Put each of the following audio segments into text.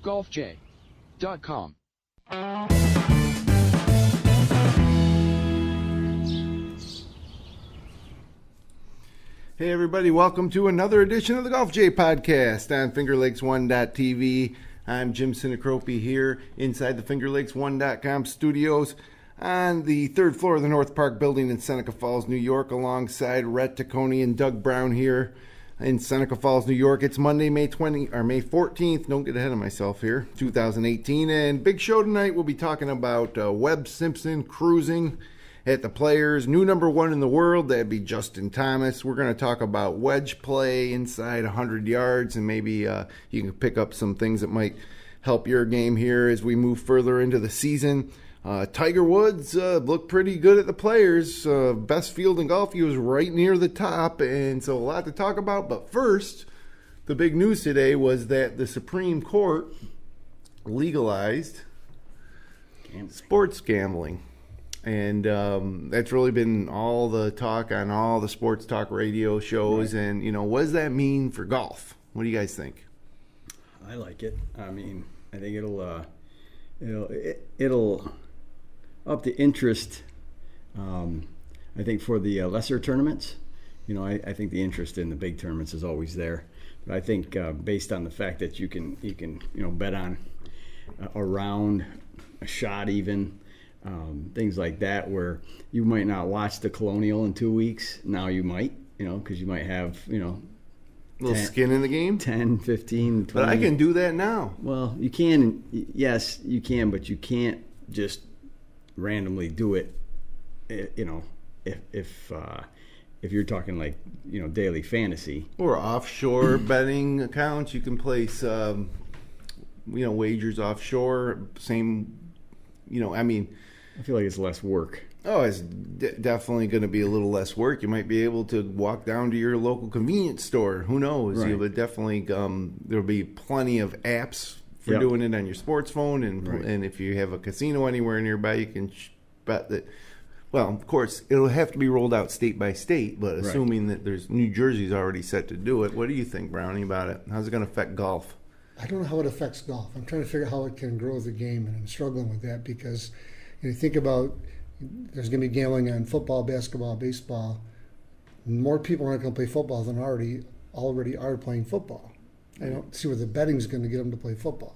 golfj.com. Hey everybody, welcome to another edition of the Golf J podcast on FingerLakes1.tv. I'm Jim Sinacropi here inside the FingerLakes1.com studios on the third floor of the North Park building in Seneca Falls, New York, alongside Rhett Taccone and Doug Brown here in Seneca Falls, New York. It's Monday, May 14th. Don't get ahead of myself here, 2018. And big show tonight. We'll be talking about Webb Simpson cruising at the Players, new number one in the world. That'd be Justin Thomas. We're going to talk about wedge play inside 100 yards, and maybe you can pick up some things that might help your game here as we move further into the season. Tiger Woods looked pretty good at the Players. Best field in golf. He was right near the top, and so a lot to talk about. But first, the big news today was that the Supreme Court legalized sports gambling. And that's really been all the talk on all the sports talk radio shows. Right. And, you know, what does that mean for golf? What do you guys think? I like it. I mean, I think it'll up the interest. I think for the lesser tournaments, you know, I think the interest in the big tournaments is always there. But I think based on the fact that you can bet on a round, a shot even. Things like that where you might not watch the Colonial in 2 weeks. Now you might, because you might have, a little skin in the game? 10, 15, 20. But I can do that now. Well, you can. Yes, you can, but you can't just randomly do it, if you're talking like, daily fantasy. Or offshore betting accounts. You can place, wagers offshore. Same, I feel like it's less work. Oh, it's definitely going to be a little less work. You might be able to walk down to your local convenience store. Who knows? Right. But definitely there'll be plenty of apps for doing it on your sports phone. And if you have a casino anywhere nearby, you can bet that. Well, of course, it'll have to be rolled out state by state. But assuming that there's New Jersey's already set to do it, what do you think, Brownie, about it? How's it going to affect golf? I don't know how it affects golf. I'm trying to figure out how it can grow the game, and I'm struggling with that because you think about there's going to be gambling on football, basketball, baseball. More people aren't going to play football than already are playing football. I don't see where the betting's going to get them to play football.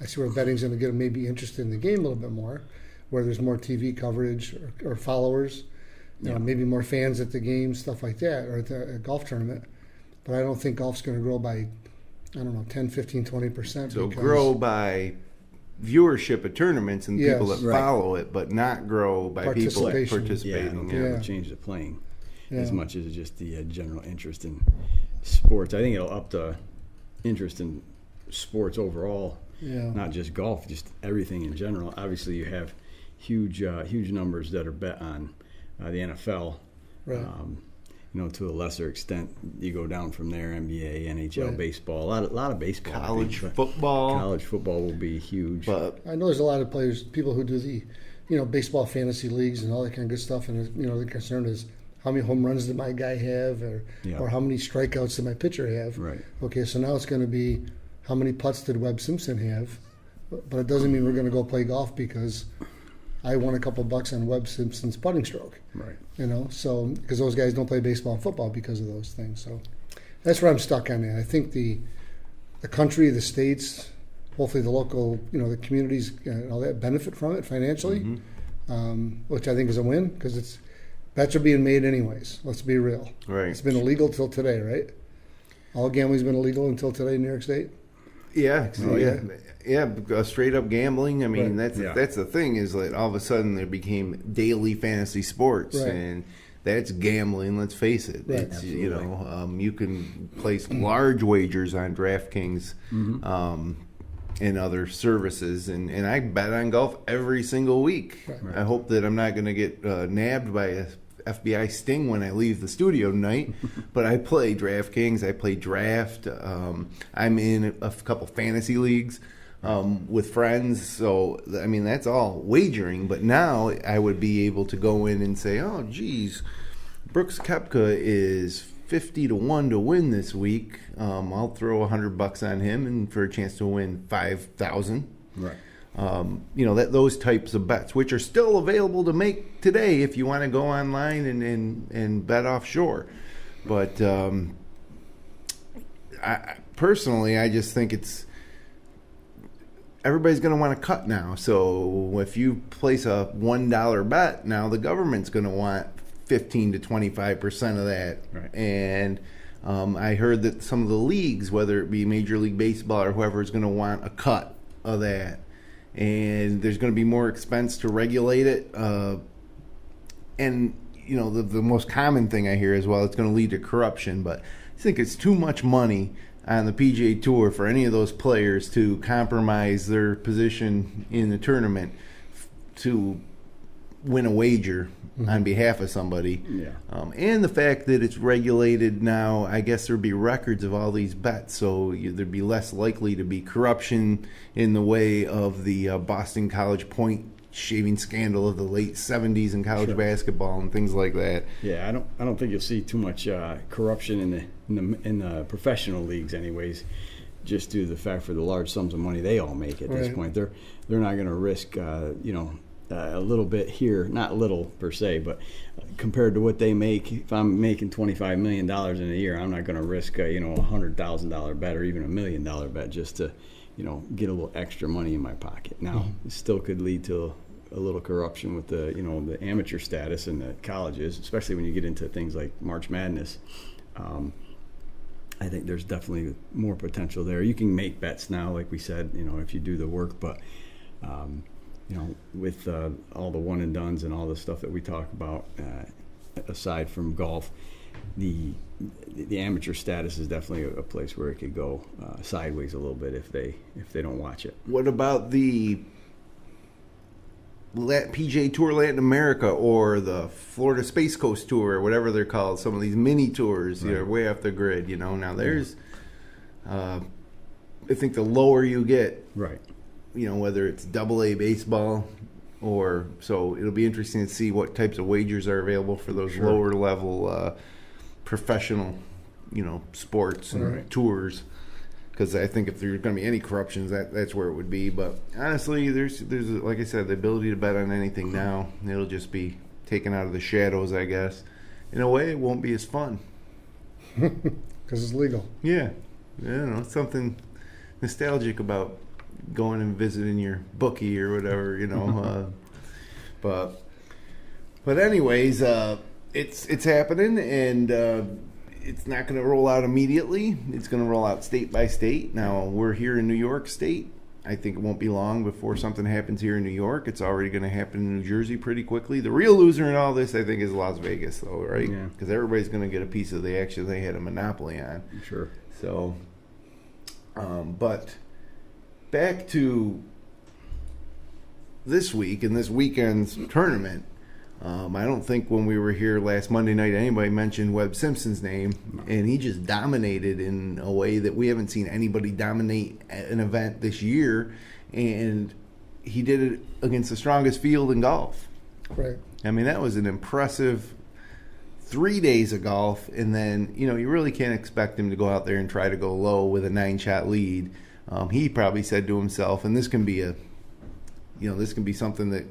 I see where betting's going to get them maybe interested in the game a little bit more, where there's more TV coverage or followers, maybe more fans at the game, stuff like that, or at the golf tournament. But I don't think golf's going to grow by 10, 15, 20%. So grow by viewership of tournaments and people that follow it, but not grow by people participating. Yeah, I don't think it'll change the playing as much as just the general interest in sports. I think it'll up the interest in sports overall, not just golf, just everything in general. Obviously, you have huge numbers that are bet on the NFL. Right. To a lesser extent, you go down from there, NBA, NHL, baseball, a lot of baseball. College football will be huge. But I know there's a lot of people who do the, baseball fantasy leagues and all that kind of good stuff. And, the concern is how many home runs did my guy have or how many strikeouts did my pitcher have? Right. Okay, so now it's going to be how many putts did Webb Simpson have? But it doesn't mean we're going to go play golf because I won a couple bucks on Webb Simpson's putting stroke. Right. So because those guys don't play baseball and football because of those things. So that's where I'm stuck on that. I think the country, the states, hopefully the local, the communities and all that benefit from it financially, which I think is a win because bets are being made anyways. Let's be real. Right. It's been illegal till today, right? All gambling's been illegal until today in New York State. Yeah, straight up gambling. I mean, that's the thing is that all of a sudden there became daily fantasy sports, and that's gambling. Let's face it. Right. It's, you can place large wagers on DraftKings and other services, and I bet on golf every single week. Right. I hope that I'm not going to get nabbed by a FBI sting when I leave the studio tonight, but I play DraftKings, I play Draft, I'm in a couple fantasy leagues with friends, so I mean that's all wagering, but now I would be able to go in and say, oh geez, Brooks Koepka is 50 to 1 to win this week. I'll throw $100 on him and for a chance to win 5,000. Right. Those types of bets, which are still available to make today if you want to go online and bet offshore. But I just think everybody's going to want to cut now. So if you place a $1 bet, now the government's going to want 15 to 25% of that. Right. And I heard that some of the leagues, whether it be Major League Baseball or whoever, is going to want a cut of that. And there's going to be more expense to regulate it. And, the most common thing I hear is, well, it's going to lead to corruption. But I think it's too much money on the PGA Tour for any of those players to compromise their position in the tournament to win a wager on behalf of somebody. Yeah. And the fact that it's regulated now, I guess there'd be records of all these bets, so there'd be less likely to be corruption in the way of the Boston College point shaving scandal of the late 70s in college basketball and things like that. Yeah, I don't think you'll see too much corruption in the professional leagues, anyways. Just due to the fact for the large sums of money they all make at this point, they're not going to risk a little bit here, not little per se, but compared to what they make, if I'm making $25 million in a year, I'm not going to risk a $100,000 bet or even $1 million bet just to get a little extra money in my pocket. Now, it still could lead to a little corruption with the the amateur status in the colleges, especially when you get into things like March Madness. I think there's definitely more potential there. You can make bets now, like we said, if you do the work, but with all the one and dones and all the stuff that we talk about, aside from golf, the amateur status is definitely a place where it could go sideways a little bit if they don't watch it. What about the PGA Tour Latin America or the Florida Space Coast Tour or whatever they're called? Some of these mini tours, way off the grid. Now there's, I think the lower you get, right. Whether it's AA baseball or so, it'll be interesting to see what types of wagers are available for those lower level professional, sports and tours. Because I think if there's going to be any corruptions, that's where it would be. But honestly, there's like I said, the ability to bet on anything now. It'll just be taken out of the shadows, I guess. In a way, it won't be as fun. Because it's legal. Yeah. Something nostalgic about going and visiting your bookie or whatever, But anyways, it's happening, and it's not going to roll out immediately. It's going to roll out state by state. Now, we're here in New York State. I think it won't be long before something happens here in New York. It's already going to happen in New Jersey pretty quickly. The real loser in all this, I think, is Las Vegas, though, right? Yeah. Because everybody's going to get a piece of the action they had a monopoly on. Sure. So, but back to this week and this weekend's tournament. I don't think when we were here last Monday night anybody mentioned Webb Simpson's name, and he just dominated in a way that we haven't seen anybody dominate an event this year, and he did it against the strongest field in golf. Right. I mean, that was an impressive 3 days of golf, and then, you really can't expect him to go out there and try to go low with a 9-shot lead. He probably said to himself, and this can be something that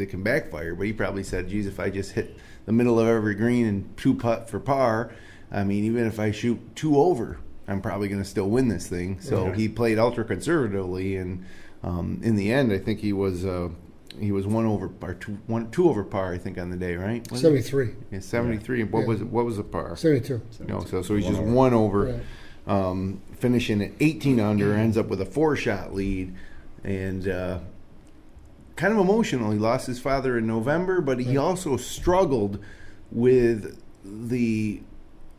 can backfire, but he probably said, geez, if I just hit the middle of every green and 2-putt for par, I mean, even if I shoot 2 over, I'm probably going to still win this thing. So he played ultra conservatively, and in the end, I think he was 1 over par, 2 over par, I think, on the day, right? 73. Yeah, 73. Yeah. And what was the par? 72. No, so he's just 1 over, right. Finishing at 18 under, ends up with a 4-shot lead, and kind of emotional. He lost his father in November, but he also struggled with the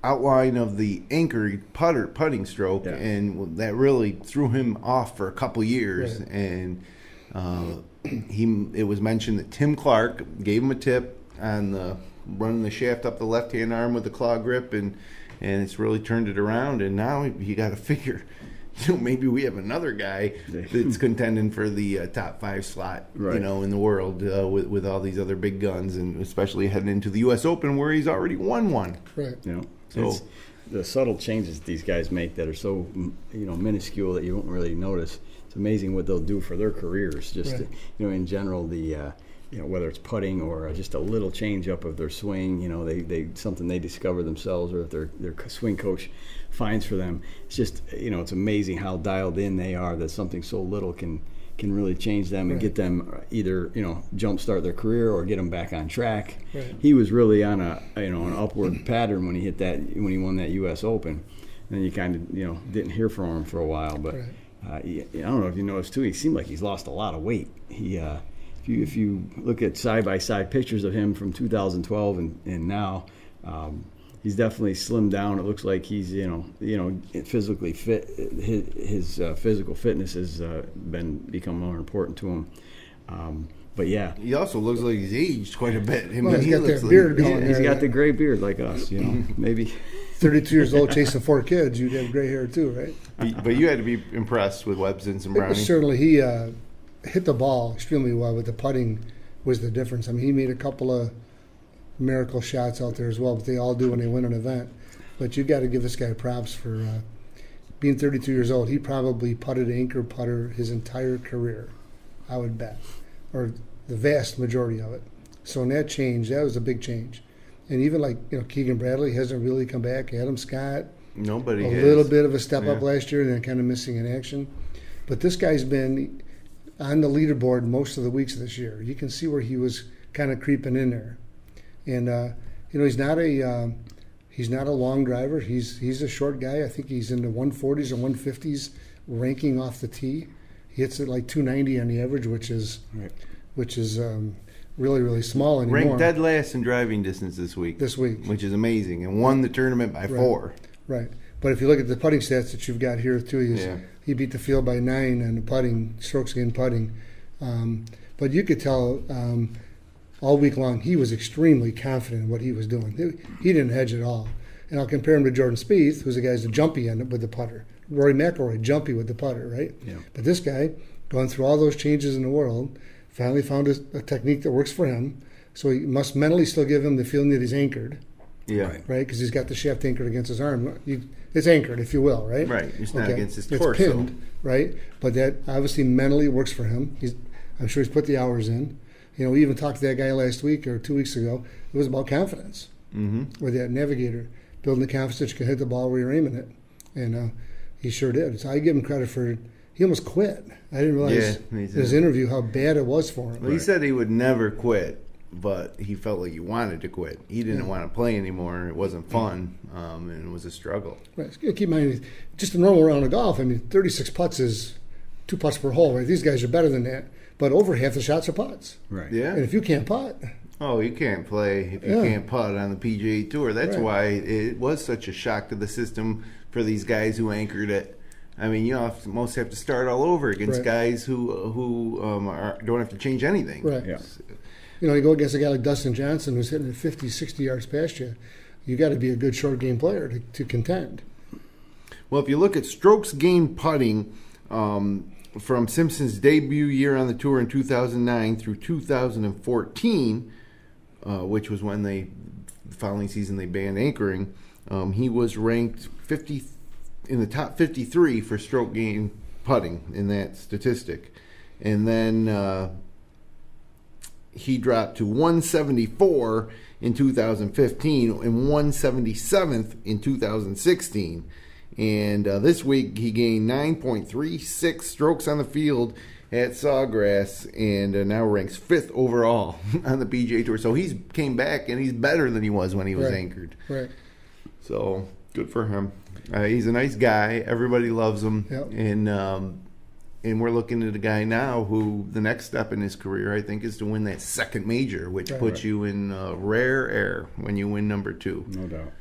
outline of the anchor putting stroke, and that really threw him off for a couple years. Right. And it was mentioned that Tim Clark gave him a tip on running the shaft up the left-hand arm with the claw grip, and it's really turned it around. And now you got to figure, maybe we have another guy that's contending for the top 5 slot, right. In the world with all these other big guns, and especially heading into the U.S. Open where he's already won one. Right. So the subtle changes that these guys make that are so minuscule that you won't really notice. It's amazing what they'll do for their careers. Just in general, the whether it's putting or just a little change up of their swing, they something they discover themselves, or if their swing coach finds for them. It's just it's amazing how dialed in they are, that something so little can really change them and get them either jumpstart their career or get them back on track. Right. He was really on an upward pattern when he won that U.S. Open. And then you kind of didn't hear from him for a while, but I don't know if you noticed too, he seemed like he's lost a lot of weight. He if you look at side-by-side pictures of him from 2012 and now, he's definitely slimmed down. It looks like he's physically fit. His physical fitness has become more important to him. But yeah, he also looks like he's aged quite a bit. Well, he's got that beard going there. He's got the gray beard like us. Maybe 32 years old, chasing 4 kids. You'd have gray hair too, right? But you had to be impressed with Webb Simpson, Brownie. Certainly, he hit the ball extremely well, but the putting was the difference. I mean, he made a couple of miracle shots out there as well, but they all do when they win an event. But you got to give this guy props for being 32 years old. He probably putted anchor putter his entire career, I would bet, or the vast majority of it. So in that change, that was a big change. And even Keegan Bradley hasn't really come back. Adam Scott, nobody a little bit of a step up last year and then kind of missing in action. But this guy's been on the leaderboard most of the weeks this year. You can see where he was kind of creeping in there. And he's not a long driver. He's a short guy. I think he's in the 140s or 150s ranking off the tee. He hits it like 290 on the average, which is really, really small anymore. Ranked dead last in driving distance this week, which is amazing, and won the tournament by 4. Right. But if you look at the putting stats that you've got here too, he beat the field by 9 on the putting, strokes gained putting. But you could tell all week long he was extremely confident in what he was doing. He didn't hedge at all. And I'll compare him to Jordan Spieth, who's the guy's the jumpy end with the putter. Rory McIlroy, jumpy with the putter, right? Yeah. But this guy, going through all those changes in the world, finally found a technique that works for him. So he must mentally still give him the feeling that he's anchored. Yeah. Right? Because he's got the shaft anchored against his arm. It's anchored, if you will, right? Right. It's not against his torso. It's pinned, right? But that obviously mentally works for him. I'm sure he's put the hours in. We even talked to that guy last week or 2 weeks ago. It was about confidence with that navigator, building the confidence that you can hit the ball where you're aiming it. And he sure did. So I give him credit for he almost quit. I didn't realize in his interview how bad it was for him. Well, he said he would never quit, but he felt like he wanted to quit. He didn't want to play anymore. It wasn't fun, and it was a struggle. Right. Keep in mind, just a normal round of golf, 36 putts is 2 putts per hole, right? These guys are better than that. But over half the shots are putts. Right. Yeah. And if you can't putt. Oh, you can't play if you can't putt on the PGA Tour. That's why it was such a shock to the system for these guys who anchored it. You most have to start all over against guys who don't have to change anything. Right. Yeah. You go against a guy like Dustin Johnson who's hitting it 50, 60 yards past you. You got to be a good short game player to contend. Well, if you look at strokes gained putting from Simpson's debut year on the tour in 2009 through 2014, which was when the following season they banned anchoring, he was ranked in the top 53 for stroke gain putting in that statistic. And then he dropped to 174 in 2015 and 177th in 2016. And this week he gained 9.36 strokes on the field at Sawgrass and now ranks 5th overall on the PGA Tour. So he's came back and he's better than he was when he was anchored. Right. So good for him. He's a nice guy. Everybody loves him. Yep. And we're looking at a guy now who the next step in his career, I think, is to win that second major, which puts you in rare air when you win number 2. No doubt.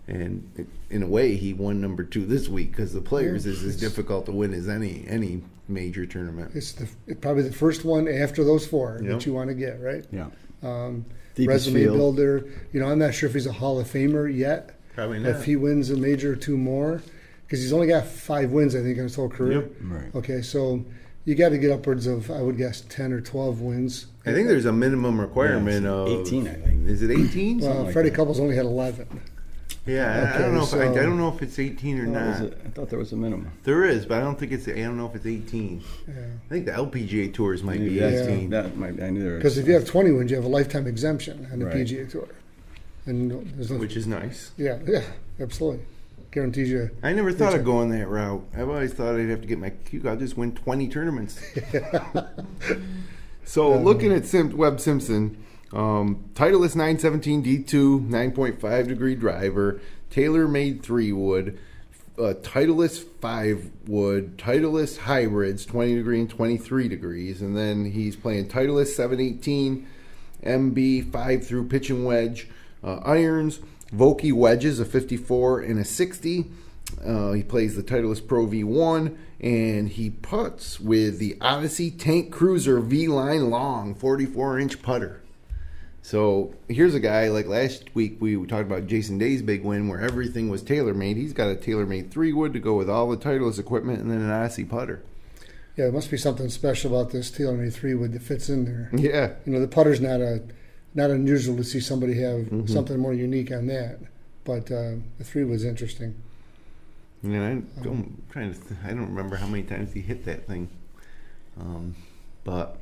And in a way, he won number 2 this week because the Players is as difficult to win as any major tournament. It's probably the first one after those 4 that you want to get, right? Yeah. Resume builder. I'm not sure if he's a Hall of Famer yet. Probably not. If he wins a major or 2 more, because he's only got 5 wins, I think, in his whole career. Yep. Right. Okay, so you got to get upwards of, I would guess, 10 or 12 wins. I think there's a minimum requirement of 18. I think is it 18? Well, Freddie Couples only had 11. Yeah, I don't know if I don't know if it's 18 or not. I thought there was a minimum. There is, but I don't think it's. I don't know if it's 18. Yeah. I think the LPGA Tours might be 18. That might be. I knew there was. Because if you have 20 wins, you have a lifetime exemption on the PGA Tour, and which is nice. Yeah, absolutely. Guarantees you. I never thought of going that route. I've always thought I'd have to get my cue. I'll just win 20 tournaments. So looking at Webb Simpson. Titleist 917 D2 9.5 degree driver, TaylorMade 3 wood, Titleist 5 wood, Titleist hybrids 20 degree and 23 degrees, and then he's playing Titleist 718 MB 5 through pitch and wedge irons, Vokey wedges a 54 and a 60. He plays the Titleist Pro V1, and he putts with the Odyssey Tank Cruiser V-Line long 44-inch putter. So here's a guy, like last week we talked about Jason Day's big win where everything was TaylorMade. He's got a TaylorMade 3 wood to go with all the Titleist equipment and then an Odyssey putter. Yeah, there must be something special about this TaylorMade 3 wood that fits in there. Yeah. The putter's not unusual to see somebody have something more unique on that. But the 3 wood's interesting. Yeah, I don't remember how many times he hit that thing. But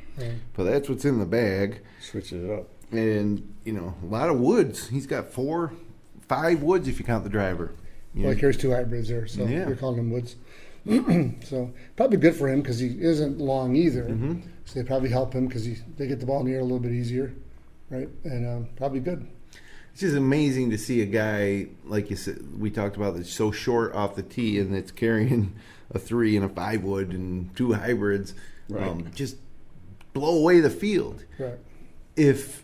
that's what's in the bag. Switches it up. And, a lot of woods. He's got 5 woods if you count the driver. Well, he carries 2 hybrids there, so we're calling them woods. So probably good for him because he isn't long either. So they probably help him because they get the ball in the air a little bit easier, right? And probably good. It's just amazing to see a guy, like you said, we talked about, that's so short off the tee and that's carrying a 3 and a 5 wood and 2 hybrids, just blow away the field. Right. If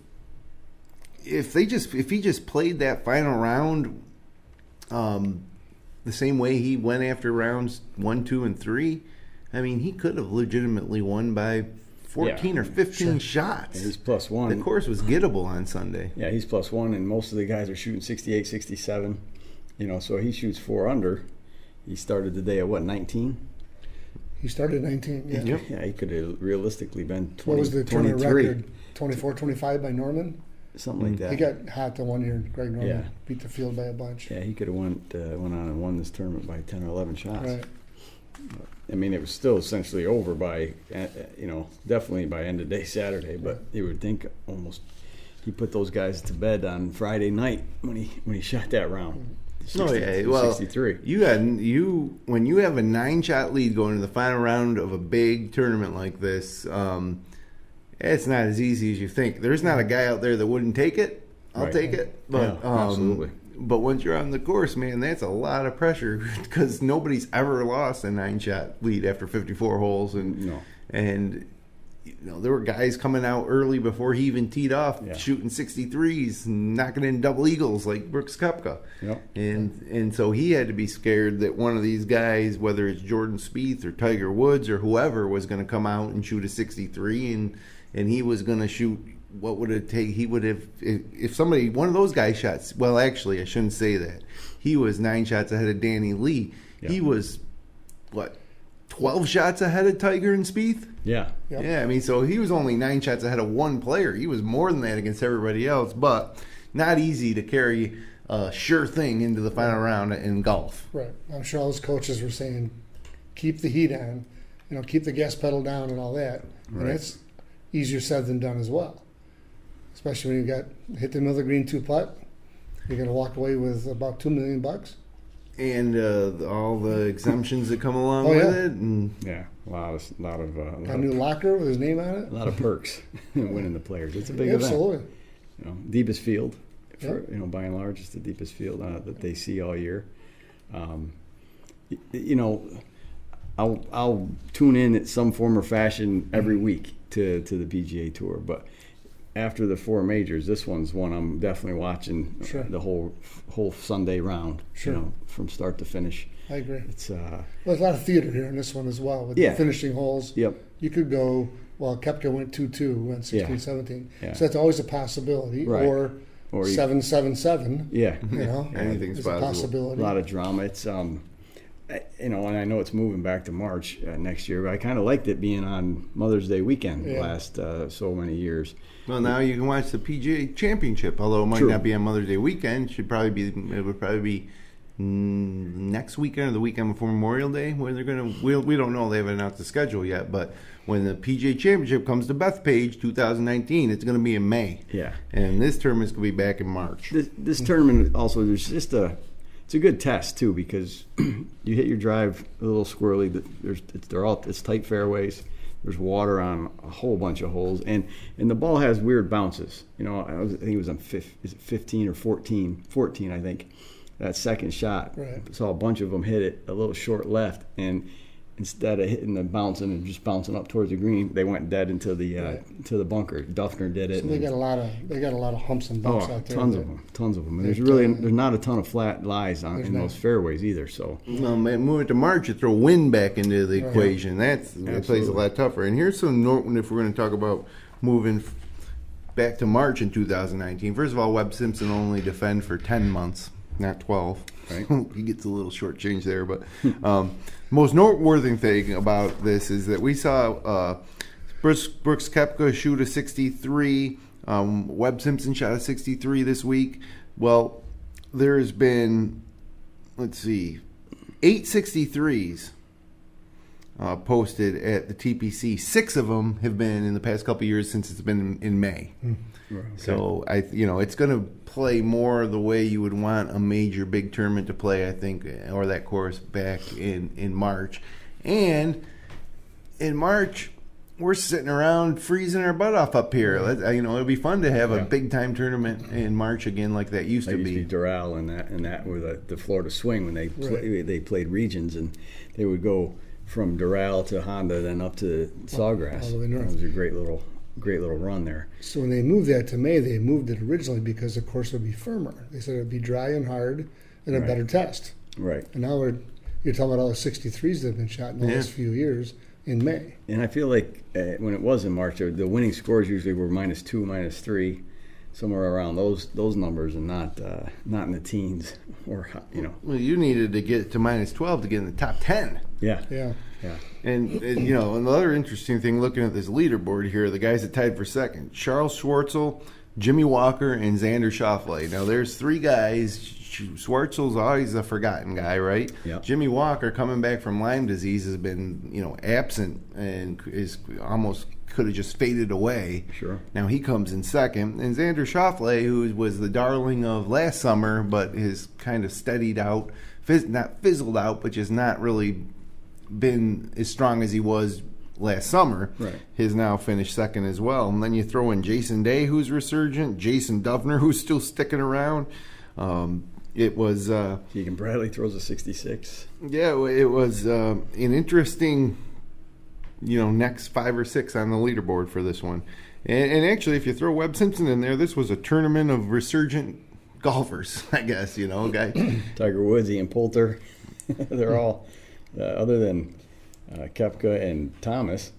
he just played that final round the same way he went after rounds 1, 2, and 3, I mean, he could have legitimately won by 14 or 15 shots. And he's +1. The course was gettable on Sunday. Yeah, he's +1, and most of the guys are shooting 68, 67. So he shoots 4 under. He started the day at 19? He started 19, yeah. Yep. Yeah, he could have realistically been 20, what was the tournament 23. record? 24, 25 by Norman? Something like that. He got hot the one year. Greg Norman beat the field by a bunch. Yeah, he could have went on and won this tournament by 10 or 11 shots. Right. But, I mean, it was still essentially over by, definitely by end of day Saturday. But you would think almost he put those guys to bed on Friday night when he shot that round. 63. When you have a 9-shot lead going to the final round of a big tournament like this. It's not as easy as you think. There's not a guy out there that wouldn't take it. I'll take it. But absolutely. But once you're on the course, man, that's a lot of pressure because nobody's ever lost a 9-shot lead after 54 holes, and there were guys coming out early before he even teed off, shooting 63s, and knocking in double eagles like Brooks Koepka. Yep. And so he had to be scared that one of these guys, whether it's Jordan Spieth or Tiger Woods or whoever, was going to come out and shoot a 63, and he was going to shoot. What would it take? He would have, if somebody, one of those guys shot. Well, actually, I shouldn't say that. He was 9 shots ahead of Danny Lee. Yep. He was 12 shots ahead of Tiger and Spieth. Yeah. Yep. Yeah. I mean, so he was only 9 shots ahead of one player. He was more than that against everybody else. But not easy to carry a sure thing into the final round in golf. Right. I'm sure all his coaches were saying, keep the heat on, keep the gas pedal down and all that. Right. And that's easier said than done as well. Especially when you got hit the middle of the green 2-putt, you're going to walk away with about $2 million. And all the exemptions that come along with it. And a lot of a new locker with his name on it. A lot of perks winning the Players. It's a big event. Absolutely. Deepest field, by and large, it's the deepest field that they see all year. I'll tune in at some form or fashion every week to the PGA Tour, but after the 4 majors, this one's one I'm definitely watching the whole Sunday round, from start to finish. I agree. It's there's a lot of theater here in this one as well with the finishing holes. Yep. You could go, Koepka went 2-2, went 16-17. Yeah. So that's always a possibility. Right. Or 7-7-7. Yeah. Anything's a possibility. A lot of drama. It's and I know it's moving back to March next year, but I kind of liked it being on Mother's Day weekend the last so many years. Well, now you can watch the PGA Championship, although it might not be on Mother's Day weekend. It would probably be next weekend or the weekend before Memorial Day, where they're going to. We don't know. They haven't announced the schedule yet, but when the PGA Championship comes to Bethpage 2019, it's going to be in May. Yeah, and this tournament's going to be back in March. This tournament also, there's just it's a good test too, because you hit your drive a little squirrely. It's tight fairways. There's water on a whole bunch of holes, and the ball has weird bounces. I think it was on 15 or 14, I think. That second shot, saw a bunch of them hit it a little short left, and instead of hitting the bouncing and just bouncing up towards the green, they went dead into the to the bunker. Duffner did it. So they got a lot of humps and bumps out there. Tons of them. And there's not a ton of flat lies in those fairways either. So moving to March, you throw wind back into the equation. That plays a lot tougher. And here's some if we're going to talk about moving back to March in 2019. First of all, Webb Simpson only defend for 10 months. Not 12. Right. He gets a little short change there. But most noteworthy thing about this is that we saw Brooks Koepka shoot a 63. Webb Simpson shot a 63 this week. Well, there's been, 8 63s posted at the TPC. 6 of them have been in the past couple of years since it's been in May. Okay. So it's going to play more the way you would want a major big tournament to play, I think, or that course back in March. And in March, we're sitting around freezing our butt off up here. It'll be fun to have a big time tournament in March again, like that used to be. Doral and that were the Florida Swing when they played regions, and they would go from Doral to Honda, then up to Sawgrass. All the way north. It was a great little run there. So when they moved that to May, they moved it originally because the course would be firmer. They said it would be dry and hard and a better test. Right. And now you're talking about all the 63s that have been shot in the last few years in May. And I feel like when it was in March, the winning scores usually were -2, -3, somewhere around those numbers, and not in the teens or. Well, you needed to get to -12 to get in the top 10. Yeah. And another interesting thing, looking at this leaderboard here, the guys that tied for second: Charles Schwartzel, Jimmy Walker, and Xander Schauffele. Now, there's 3 guys. Schwartzel's always a forgotten guy, right? Yep. Jimmy Walker, coming back from Lyme disease, has been absent and is almost could have just faded away. Sure. Now he comes in second, and Xander Schauffele, who was the darling of last summer, but has kind of steadied out, not fizzled out, but just not really been as strong as he was last summer. Right. Has now finished second as well. And then you throw in Jason Day, who's resurgent, Jason Duffner, who's still sticking around. It was Keegan Bradley throws a 66. Yeah, it was an interesting, next 5 or 6 on the leaderboard for this one. And actually, if you throw Webb Simpson in there, this was a tournament of resurgent golfers, I guess. Guy Tiger Woods, Ian Poulter, they're all. Other than Koepka and Thomas,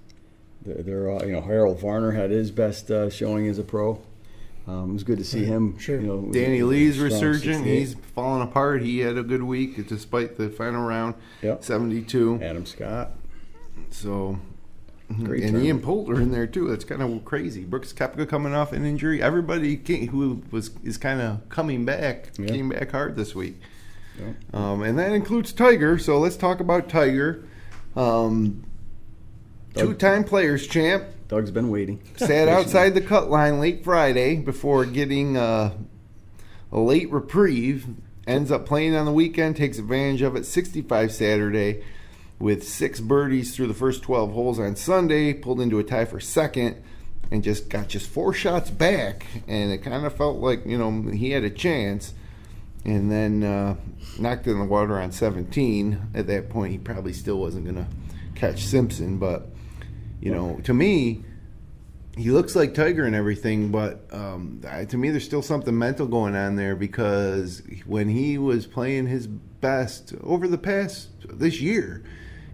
they're all, Harold Varner had his best showing as a pro. It was good to see him. Sure. Danny Lee's resurgent. He's falling apart. He had a good week despite the final round. Yep. 72. Adam Scott. So, great and Ian Poulter in there too. That's kind of crazy. Brooks Koepka coming off an injury. Everybody who is kind of coming back came back hard this week. Yep. And that includes Tiger. So let's talk about Tiger. 2-time Players champ. Doug's been waiting. Sat outside the cut line late Friday before getting a late reprieve. Ends up playing on the weekend. Takes advantage of it. 65 Saturday with 6 birdies through the first 12 holes on Sunday. Pulled into a tie for second and got 4 shots back. And it kind of felt like, he had a chance. And then knocked it in the water on 17. At that point, he probably still wasn't going to catch Simpson. But, to me, he looks like Tiger and everything. But to me, there's still something mental going on there, because when he was playing his best over this year,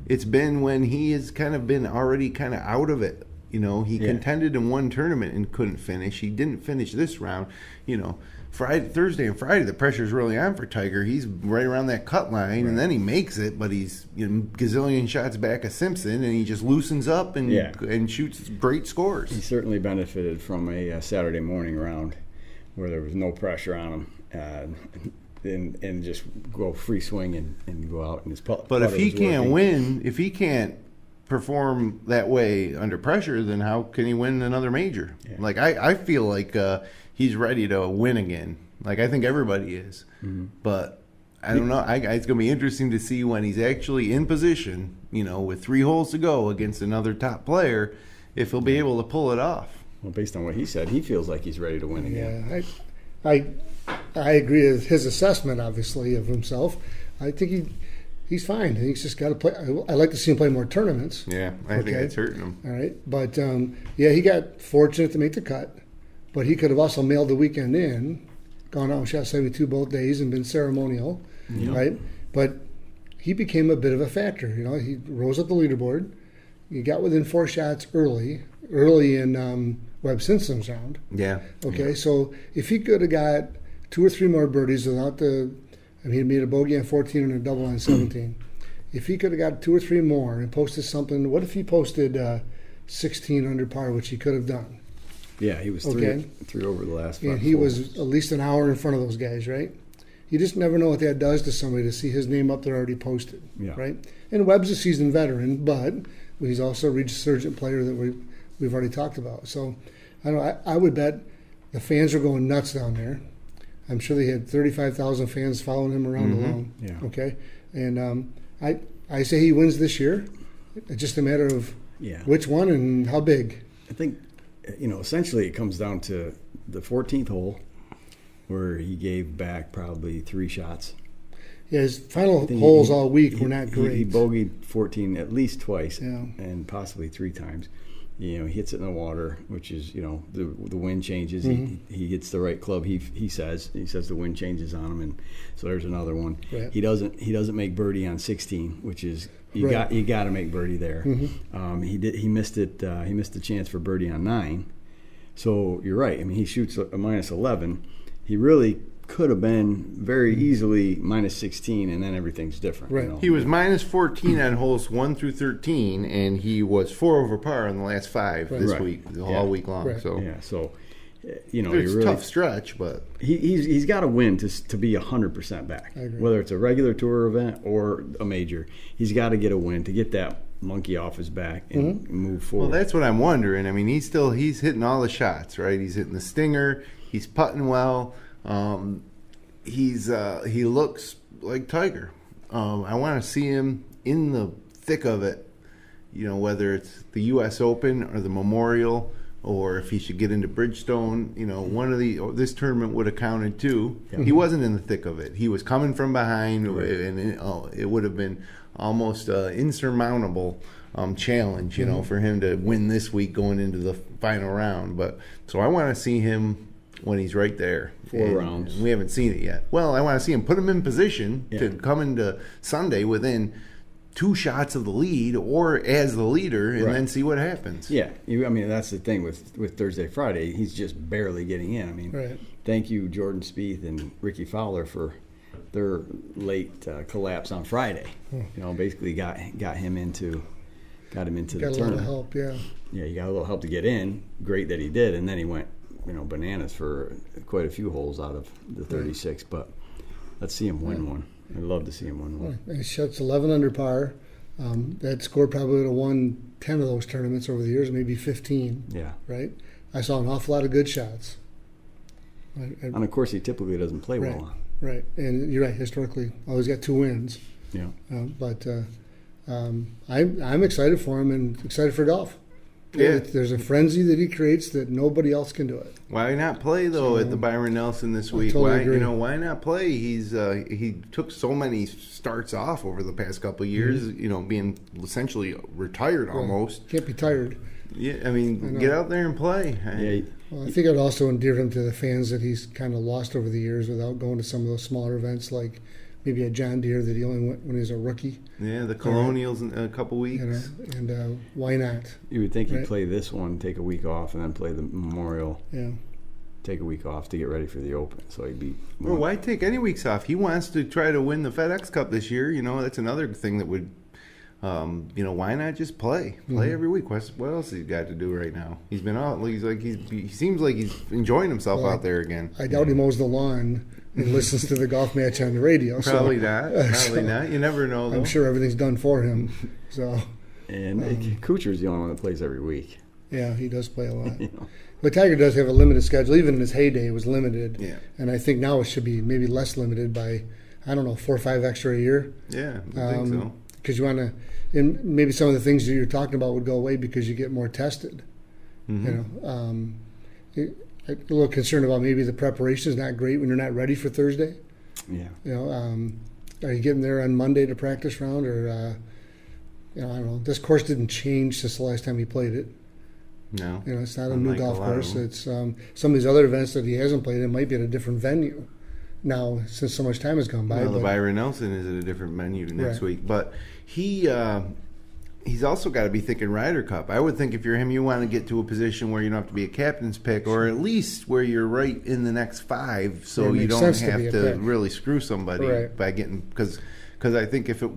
it's been when he has kind of been already kind of out of it You know, he contended in one tournament and couldn't finish. He didn't finish this round. You know, Thursday and Friday, the pressure's really on for Tiger. He's right around that cut line, and then he makes it, but he's gazillion shots back of Simpson, and he just loosens up and shoots great scores. He certainly benefited from a Saturday morning round where there was no pressure on him. And just go free swing and go out and his putt. But if he can't win, if he can't perform that way under pressure, then how can he win another major? Yeah. Like I feel like he's ready to win again. Like I think everybody is. Mm-hmm. But I don't know. It's going to be interesting to see when he's actually in position, you know, with 3 holes to go against another top player, if he'll be able to pull it off. Well, based on what he said, he feels like he's ready to win again. Yeah, I agree with his assessment, obviously, of himself. I think he's fine. He's just got to play. I like to see him play more tournaments. Yeah, I think it's hurting him. All right. But, he got fortunate to make the cut. But he could have also mailed the weekend in, gone out and shot 72 both days and been ceremonial, right? But he became a bit of a factor. You know, he rose up the leaderboard. He got within 4 shots early in Webb Simpson's round. Yeah. Okay, so if he could have got 2 or 3 more birdies without he made a bogey on 14 and a double on 17. If he could have got 2 or 3 more and posted something, what if he posted 16 under par, which he could have done? Yeah, he was three over the last 5 And he was at least an hour in front of those guys, right? You just never know what that does to somebody to see his name up there already posted, right? And Webb's a seasoned veteran, but he's also a resurgent player that we've already talked about. So I would bet the fans are going nuts down there. I'm sure they had 35,000 fans following him around alone. Yeah. Okay, and I say he wins this year. It's just a matter of which one and how big. I think, essentially it comes down to the 14th hole where he gave back probably 3 shots. Yeah, his final holes all week were not great. He bogeyed 14 at least twice and possibly 3 times. He hits it in the water, which is, the wind changes. Mm-hmm. He hits the right club. He says the wind changes on him, and so there's another one. Right. He doesn't make birdie on 16, which is you got to make birdie there. Mm-hmm. He missed it. He missed the chance for birdie on 9. So you're right. I mean, he shoots a minus 11. He really could have been very easily minus 16, and then everything's different. Right. He was minus 14 on holes 1 through 13, and he was 4 over par in the last 5 this week, all week long. Right. So it's a tough stretch, but he's got to win to be 100% back. Whether it's a regular tour event or a major, he's got to get a win to get that monkey off his back and move forward. Well, that's what I'm wondering. I mean, he's hitting all the shots, right? He's hitting the stinger. He's putting well. He looks like Tiger. I want to see him in the thick of it, whether it's the U.S. Open or the Memorial, or if he should get into Bridgestone. One of this tournament would have counted too. Yeah. He wasn't in the thick of it. He was coming from behind, and it would have been almost an insurmountable challenge, for him to win this week going into the final round. But so I want to see him when he's right there. 4 rounds. We haven't seen it yet. Well, I want to see him, put him in position to come into Sunday within 2 shots of the lead or as the leader, and then see what happens. Yeah. That's the thing with Thursday, Friday. He's just barely getting in. Thank you, Jordan Spieth and Ricky Fowler, for their late collapse on Friday. Basically got him into the tournament. Got a little help, Yeah, he got a little help to get in. Great that he did, and then he went bananas for quite a few holes out of the 36, but let's see him win one. I'd love to see him win one. He shoots 11 under par. That score probably would have won 10 of those tournaments over the years, maybe 15. Yeah. Right? I saw an awful lot of good shots. And of course, he typically doesn't play well on. Right. And you're right, historically, always got 2 wins. Yeah. But I'm excited for him and excited for golf. Yeah. There's a frenzy that he creates that nobody else can do it. Why not play though at the Byron Nelson this week? Totally agree. Why not play? He took so many starts off over the past couple of years. Being essentially retired almost. Can't be tired. Yeah, get out there and play. Well, I think it also endeared him to the fans that he's kind of lost over the years without going to some of those smaller events like maybe a John Deere that he only went when he was a rookie. Yeah, the Colonials in a couple weeks. And why not? You would think he'd play this one, take a week off, and then play the Memorial. Yeah. Take a week off to get ready for the Open. So he'd be. Well, why take any weeks off? He wants to try to win the FedEx Cup this year. That's another thing that would, why not just play every week? What else has he got to do right now? He's been out. He seems like he's enjoying himself out there again. I doubt he mows the lawn and listens to the golf match on the radio. Probably not. Probably not. You never know, though. I'm sure everything's done for him. So. And Kuchar's the only one that plays every week. Yeah, he does play a lot. But Tiger does have a limited schedule. Even in his heyday, it was limited. Yeah. And I think now it should be maybe less limited by, 4 or 5 extra a year. Yeah, I think so. Because you want to, and maybe some of the things that you're talking about would go away because you get more tested. Mm-hmm. I'm a little concerned about maybe the preparation is not great when you're not ready for Thursday. Yeah. Are you getting there on Monday to practice round, or I don't know. This course didn't change since the last time he played it. No. It's not a new golf course. It's some of these other events that he hasn't played in might be at a different venue now since so much time has gone by. Well, the Byron Nelson is at a different venue next week. But he's also got to be thinking Ryder Cup. I would think if you're him, you want to get to a position where you don't have to be a captain's pick, or at least where you're right in the next 5, so you don't have to really screw somebody by getting – because I think if it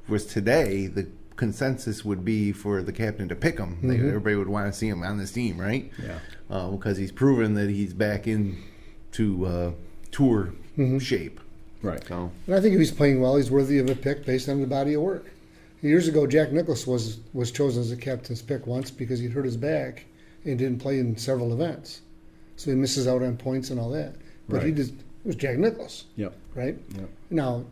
was today, the – consensus would be for the captain to pick him. Everybody would want to see him on this team, right? Yeah. Because he's proven that he's back into tour shape. Right. So. And I think if he's playing well, he's worthy of a pick based on the body of work. Years ago, Jack Nicklaus was chosen as a captain's pick once because he'd hurt his back and didn't play in several events. So he misses out on points and all that. But it was Jack Nicklaus. Yep. Right? Yep. Now,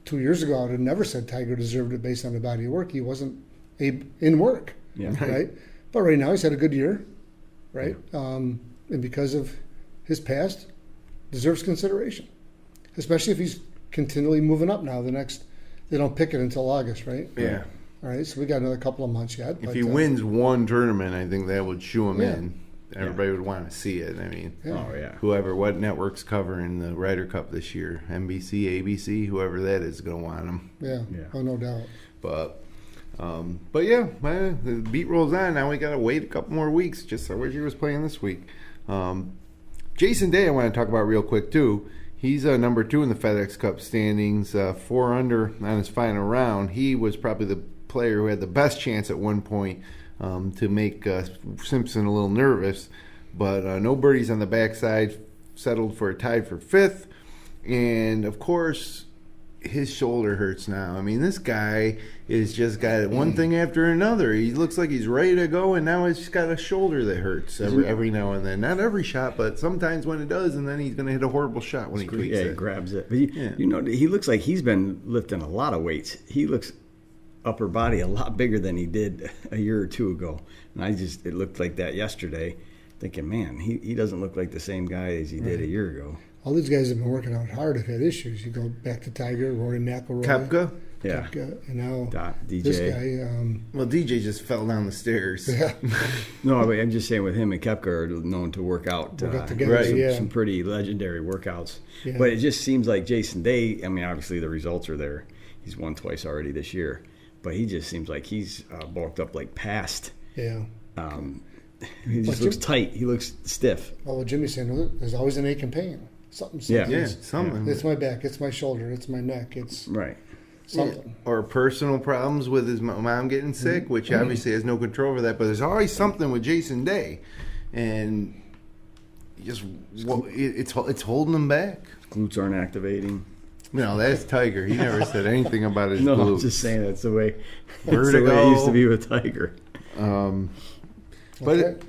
2 years ago, I would have never said Tiger deserved it based on the body of work. He wasn't in work, right? But right now, he's had a good year, right? Yeah. And because of his past, deserves consideration, especially if he's continually moving up now. They don't pick it until August, right? Yeah. All right, so we got another couple of months yet. If he wins one tournament, I think that would shoo him in. Everybody would want to see it. I mean, what network's covering the Ryder Cup this year? NBC, ABC, whoever that is going to want him. Yeah. Oh, no doubt. But the beat rolls on. Now we got to wait a couple more weeks. I wish he was playing this week. Jason Day, I want to talk about real quick too. He's number 2 in the FedEx Cup standings, 4 under on his final round. He was probably the player who had the best chance at one point to make Simpson a little nervous, but no birdies on the backside, settled for a tie for 5th, and of course his shoulder hurts now. I mean, this guy is just got one thing after another. He looks like he's ready to go, and now he's got a shoulder that hurts every now and then. Not every shot, but sometimes when it does, and then he's going to hit a horrible shot when he tweaks it. Yeah, he grabs it. But he looks like he's been lifting a lot of weights. He looks upper body a lot bigger than he did a year or 2 ago, and it looked like that yesterday, thinking, man, he doesn't look like the same guy as he did a year ago. All these guys have been working out hard, have had issues. You go back to Tiger, Rory McIlroy, Koepka, and now DJ. This guy. Well, DJ just fell down the stairs. Yeah. No, but I'm just saying with him and Koepka are known to work out together, some pretty legendary workouts. Yeah. But it just seems like Jason Day, I mean, obviously the results are there. He's won twice already this year. But he just seems like he's bulked up like past. Yeah. He just looks tight. He looks stiff. Well, what Jimmy's saying, there's always an ache and pain. Something. Something. It's my back. It's my shoulder. It's my neck. It's something. Yeah. Or personal problems with his mom getting sick, which obviously has no control over that. But there's always something with Jason Day, and it's holding him back. Glutes aren't activating. No, that's Tiger. He never said anything about his glutes. No, I'm just saying that's the way Vertigo. it used to be with Tiger. But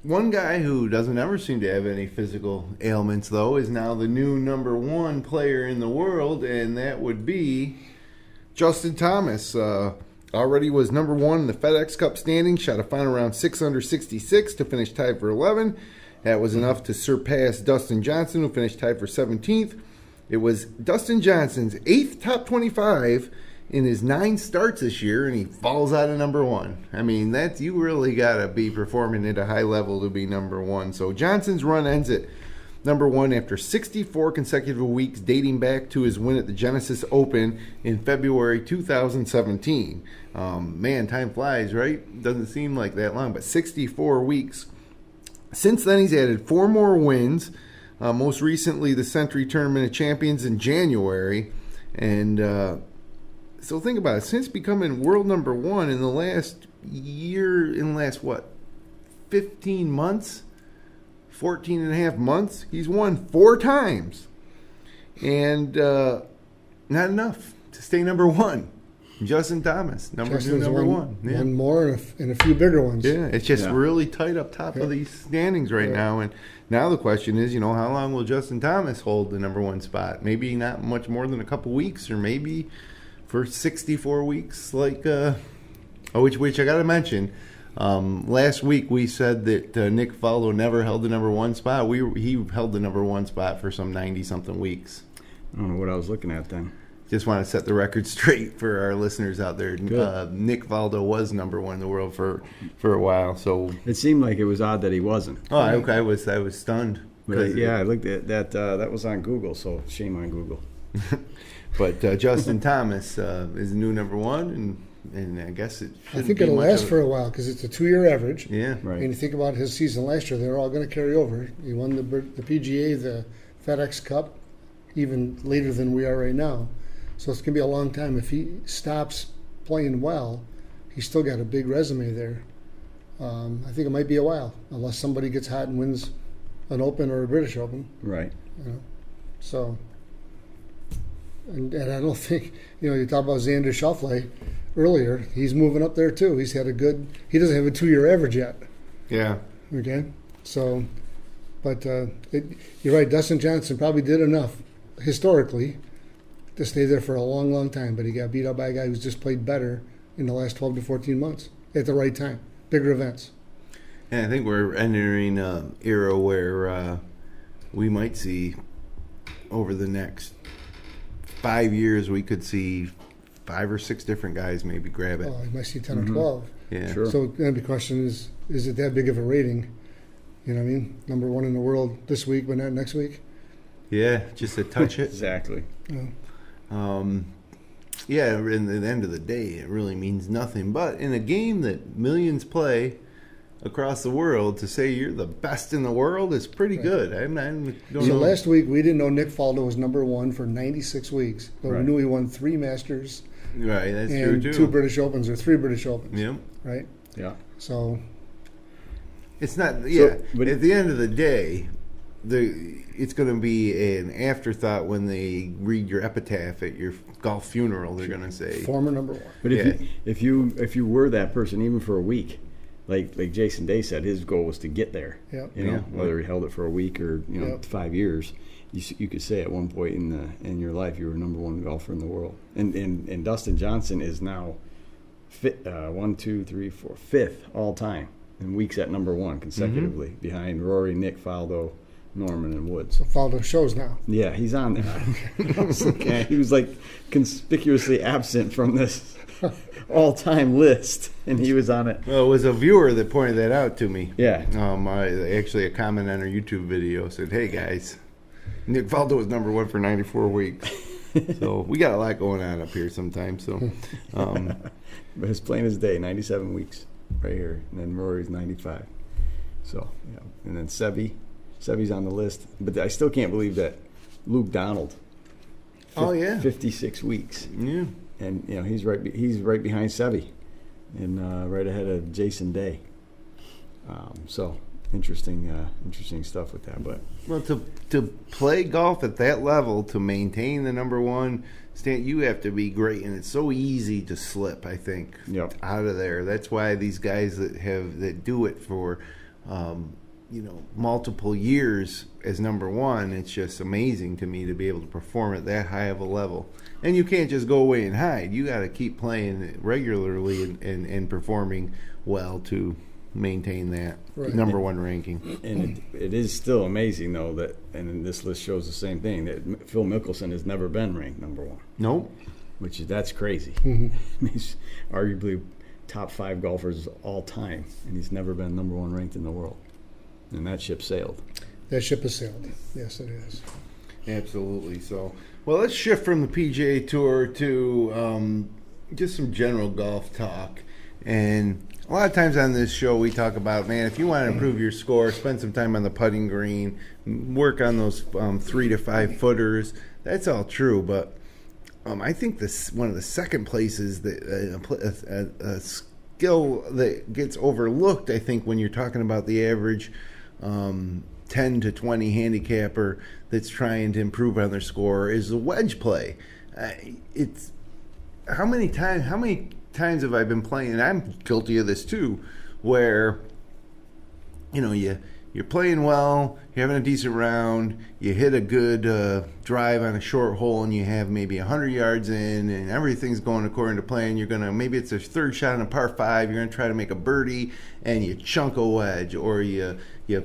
one guy who doesn't ever seem to have any physical ailments, though, is now the new number 1 player in the world, and that would be Justin Thomas. Already was number 1 in the FedEx Cup standings, shot a final round 6 under 66 to finish tied for 11. That was enough to surpass Dustin Johnson, who finished tied for 17th. It was Dustin Johnson's 8th top 25 in his 9 starts this year, and he falls out of number 1. I mean, you really got to be performing at a high level to be number 1. So Johnson's run ends at number one after 64 consecutive weeks, dating back to his win at the Genesis Open in February 2017. Man, time flies, right? Doesn't seem like that long, but 64 weeks. Since then, he's added 4 more wins, most recently the Century Tournament of Champions in January. And so think about it. Since becoming world number one in the last year, 15 months, 14 and a half months, he's won 4 times. And not enough to stay number one. Justin Thomas, number one. Yeah. One more and a few bigger ones. Yeah, it's just really tight up top of these standings right now. And now the question is, how long will Justin Thomas hold the number one spot? Maybe not much more than a couple weeks, or maybe for 64 weeks. Which I got to mention. Last week we said that Nick Faldo never held the number one spot. He held the number one spot for some 90-something weeks. I don't know what I was looking at then. Just want to set the record straight for our listeners out there. Nick Faldo was number one in the world for a while. So it seemed like it was odd that he wasn't. Oh, okay. I was stunned. I looked at that. That was on Google. So shame on Google. But Justin Thomas is the new number one, and I guess I think it'll last for a while because it's a 2-year average. Yeah, right. And you think about his season last year; they're all going to carry over. He won the PGA, the FedEx Cup, even later than we are right now. So it's going to be a long time. If he stops playing well, he's still got a big resume there. I think it might be a while, unless somebody gets hot and wins an Open or a British Open. Right. So, and I don't think, you talk about Xander Schauffele earlier. He's moving up there too. He doesn't have a 2-year average yet. Yeah. Okay. So, but you're right. Dustin Johnson probably did enough historically to stay there for a long, long time, but he got beat up by a guy who's just played better in the last 12 to 14 months at the right time, bigger events. And I think we're entering an era where we might see over the next 5 years, we could see 5 or 6 different guys maybe grab it. Oh, you might see 10 or 12. Yeah, sure. So then the question is it that big of a rating? You know what I mean? Number one in the world this week, but not next week? Yeah, just to touch it. Exactly. Yeah. In the end of the day, it really means nothing. But in a game that millions play across the world, to say you're the best in the world is pretty good. I don't know. Last week, we didn't know Nick Faldo was number one for 96 weeks, but we knew he won 3 Masters. Right, that's and true, too. 2 British Opens or 3 British Opens. Yep. Right? Yeah. So it's not, but at the end of the day, it's going to be an afterthought when they read your epitaph at your golf funeral. They're going to say former number one. But if you were that person even for a week, like Jason Day said, his goal was to get there. Yep. Whether he held it for a week or 5 years, you could say at one point in your life you were number one golfer in the world. And Dustin Johnson is now fifth all time in weeks at number one consecutively, behind Rory, Nick Faldo, Norman, and Woods. So Faldo shows now. Yeah, he's on there. He was like conspicuously absent from this all-time list, and he was on it. Well, it was a viewer that pointed that out to me. Yeah. Actually, a comment on our YouTube video said, "Hey guys, Nick Faldo was number one for 94 weeks." So we got a lot going on up here sometimes. So, but it's plain as day, 97 weeks right here, and then Rory's 95. So, and then Sevy's on the list, but I still can't believe that Luke Donald. 56 weeks. Yeah. And he's right behind Sevy, and right ahead of Jason Day. So interesting stuff with that. But to play golf at that level, to maintain the number one stand, you have to be great, and it's so easy to slip. I think out of there. That's why these guys that do it for multiple years as number one, it's just amazing to me to be able to perform at that high of a level. And you can't just go away and hide. You got to keep playing regularly and performing well to maintain that number one ranking. And it is still amazing, though, that, and this list shows the same thing, that Phil Mickelson has never been ranked number one. Nope. That's crazy. He's arguably top 5 golfers all time, and he's never been number one ranked in the world. And that ship sailed. that ship has sailed. Yes, it is. Absolutely. So, well, let's shift from the PGA Tour to just some general golf talk. And a lot of times on this show, we talk about, man, if you want to improve your score, spend some time on the putting green, work on those 3 to 5 footers. That's all true, but I think one of the second places that a skill that gets overlooked, I think, when you're talking about the average 10 to 20 handicapper that's trying to improve on their score, is the wedge play. It's how many times have I been playing, and I'm guilty of this too, where you're playing well, you're having a decent round, you hit a good drive on a short hole, and you have maybe 100 yards in, and everything's going according to plan. You're gonna, maybe it's a third shot on a par 5, you're gonna try to make a birdie, and you chunk a wedge, or you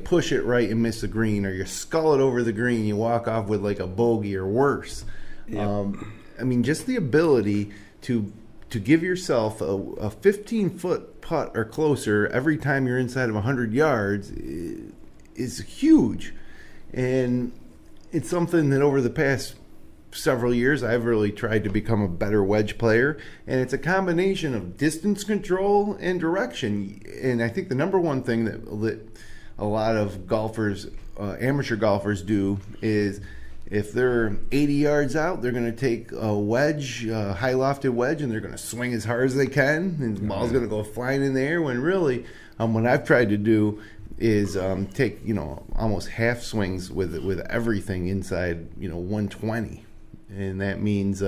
push it right and miss the green, or you scull it over the green, you walk off with like a bogey or worse. Yep. I mean, just the ability to give yourself a 15-foot putt or closer every time you're inside of 100 yards is huge. And it's something that over the past several years I've really tried to become a better wedge player. And it's a combination of distance control and direction. And I think the number one thing that a lot of golfers, amateur golfers, do is, if they're 80 yards out, they're going to take a wedge, a high lofted wedge, and they're going to swing as hard as they can, and the ball's going to go flying in the air. When really, what I've tried to do is take almost half swings with everything inside 120, and that means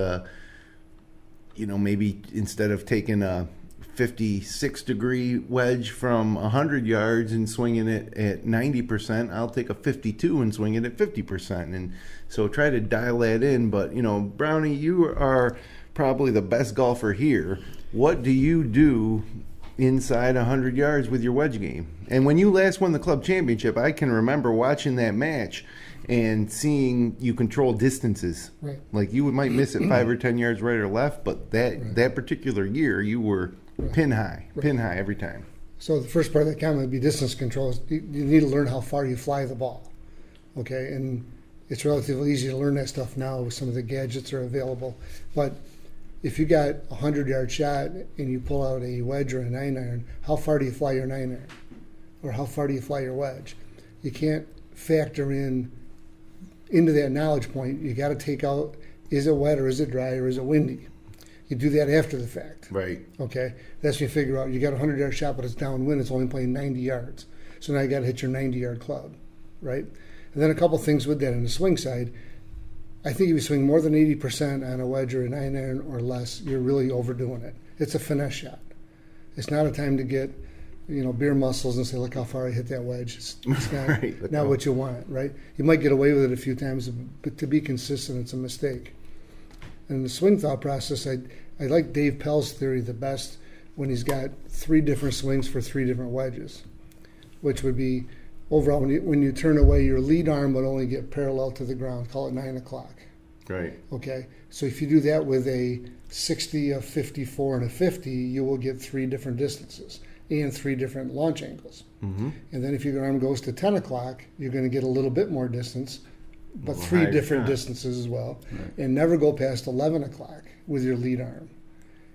maybe instead of taking a 56-degree wedge from 100 yards and swinging it at 90%, I'll take a 52 and swing it at 50%. And so try to dial that in. But, Brownie, you are probably the best golfer here. What do you do inside 100 yards with your wedge game? And when you last won the club championship, I can remember watching that match and seeing you control distances. Right. Like you might miss it 5 or 10 yards right or left, but that particular year you were pin high every time. So the first part of that comment would be distance control. You need to learn how far you fly the ball. Okay, and it's relatively easy to learn that stuff now with some of the gadgets that are available. But if you got a 100-yard shot and you pull out a wedge or a 9-iron, how far do you fly your 9-iron? Or how far do you fly your wedge? You can't factor into that knowledge point. You got to take out, is it wet or is it dry or is it windy? You do that after the fact. Right. Okay? That's when you figure out you got a 100-yard shot, but it's downwind. It's only playing 90 yards. So now you got to hit your 90-yard club, right? And then a couple things with that. On the swing side, I think if you swing more than 80% on a wedge or a 9-iron or less, you're really overdoing it. It's a finesse shot. It's not a time to get, beer muscles and say, look how far I hit that wedge. It's not, right, not what you want, right? You might get away with it a few times, but to be consistent, it's a mistake. And the swing thought process, I like Dave Pell's theory the best when he's got 3 different swings for 3 different wedges, which would be overall when you turn away, your lead arm would only get parallel to the ground. Call it 9 o'clock. Right. Okay. So if you do that with a 60, a 54, and a 50, you will get 3 different distances and 3 different launch angles. Mm-hmm. And then if your arm goes to 10 o'clock, you're going to get a little bit more distance, but 3 different distances as well. Right. And never go past 11 o'clock with your lead arm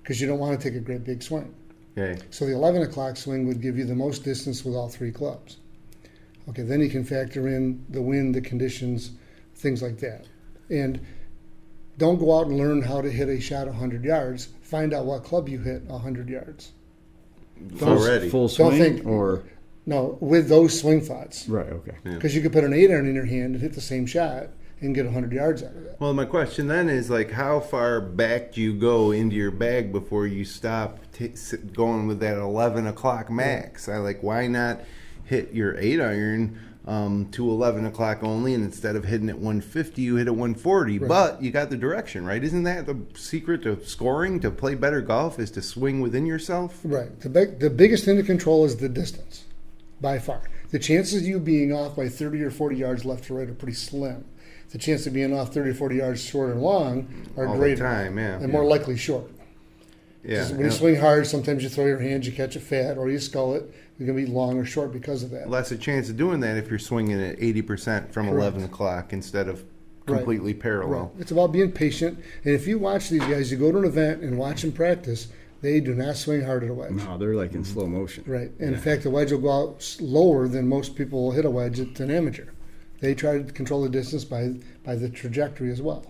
because you don't want to take a great big swing. Okay. So the 11 o'clock swing would give you the most distance with all 3 clubs. Okay, then you can factor in the wind, the conditions, things like that. And don't go out and learn how to hit a shot 100 yards. Find out what club you hit 100 yards. Full swing or... No, with those swing thoughts. Right, okay. Because you could put an 8-iron in your hand and hit the same shot and get 100 yards out of it. Well, my question then is, how far back do you go into your bag before you stop going with that 11 o'clock max? Why not hit your 8-iron to 11 o'clock only, and instead of hitting at 150, you hit at 140. Right. But you got the direction, right? Isn't that the secret to scoring, to play better golf, is to swing within yourself? Right. The biggest thing to control is the distance, by far. The chances of you being off by 30 or 40 yards left or right are pretty slim. The chance of being off 30 or 40 yards short or long are all greater. The time, yeah. And more likely short. Yeah. When you swing hard, sometimes you throw your hands, you catch it fat, or you skull it. You're going to be long or short because of that. Less a chance of doing that if you're swinging at 80% from 11 o'clock instead of completely parallel. Right. It's about being patient. And if you watch these guys, you go to an event and watch them practice, they do not swing hard at a wedge. No, they're like in slow motion. Right. And in fact, the wedge will go out lower than most people will hit a wedge at an amateur. They try to control the distance by the trajectory as well.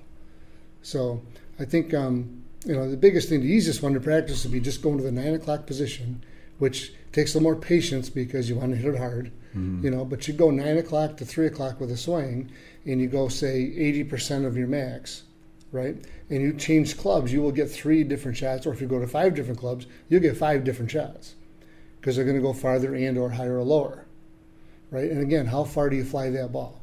So I think the biggest thing, the easiest one to practice would be just going to the 9 o'clock position, which takes a little more patience because you want to hit it hard. But you go 9 o'clock to 3 o'clock with a swing, and you go, say, 80% of your max, right? And you change clubs, you will get 3 different shots, or if you go to 5 different clubs, you'll get 5 different shots because they're going to go farther and or higher or lower, right? And again, how far do you fly that ball?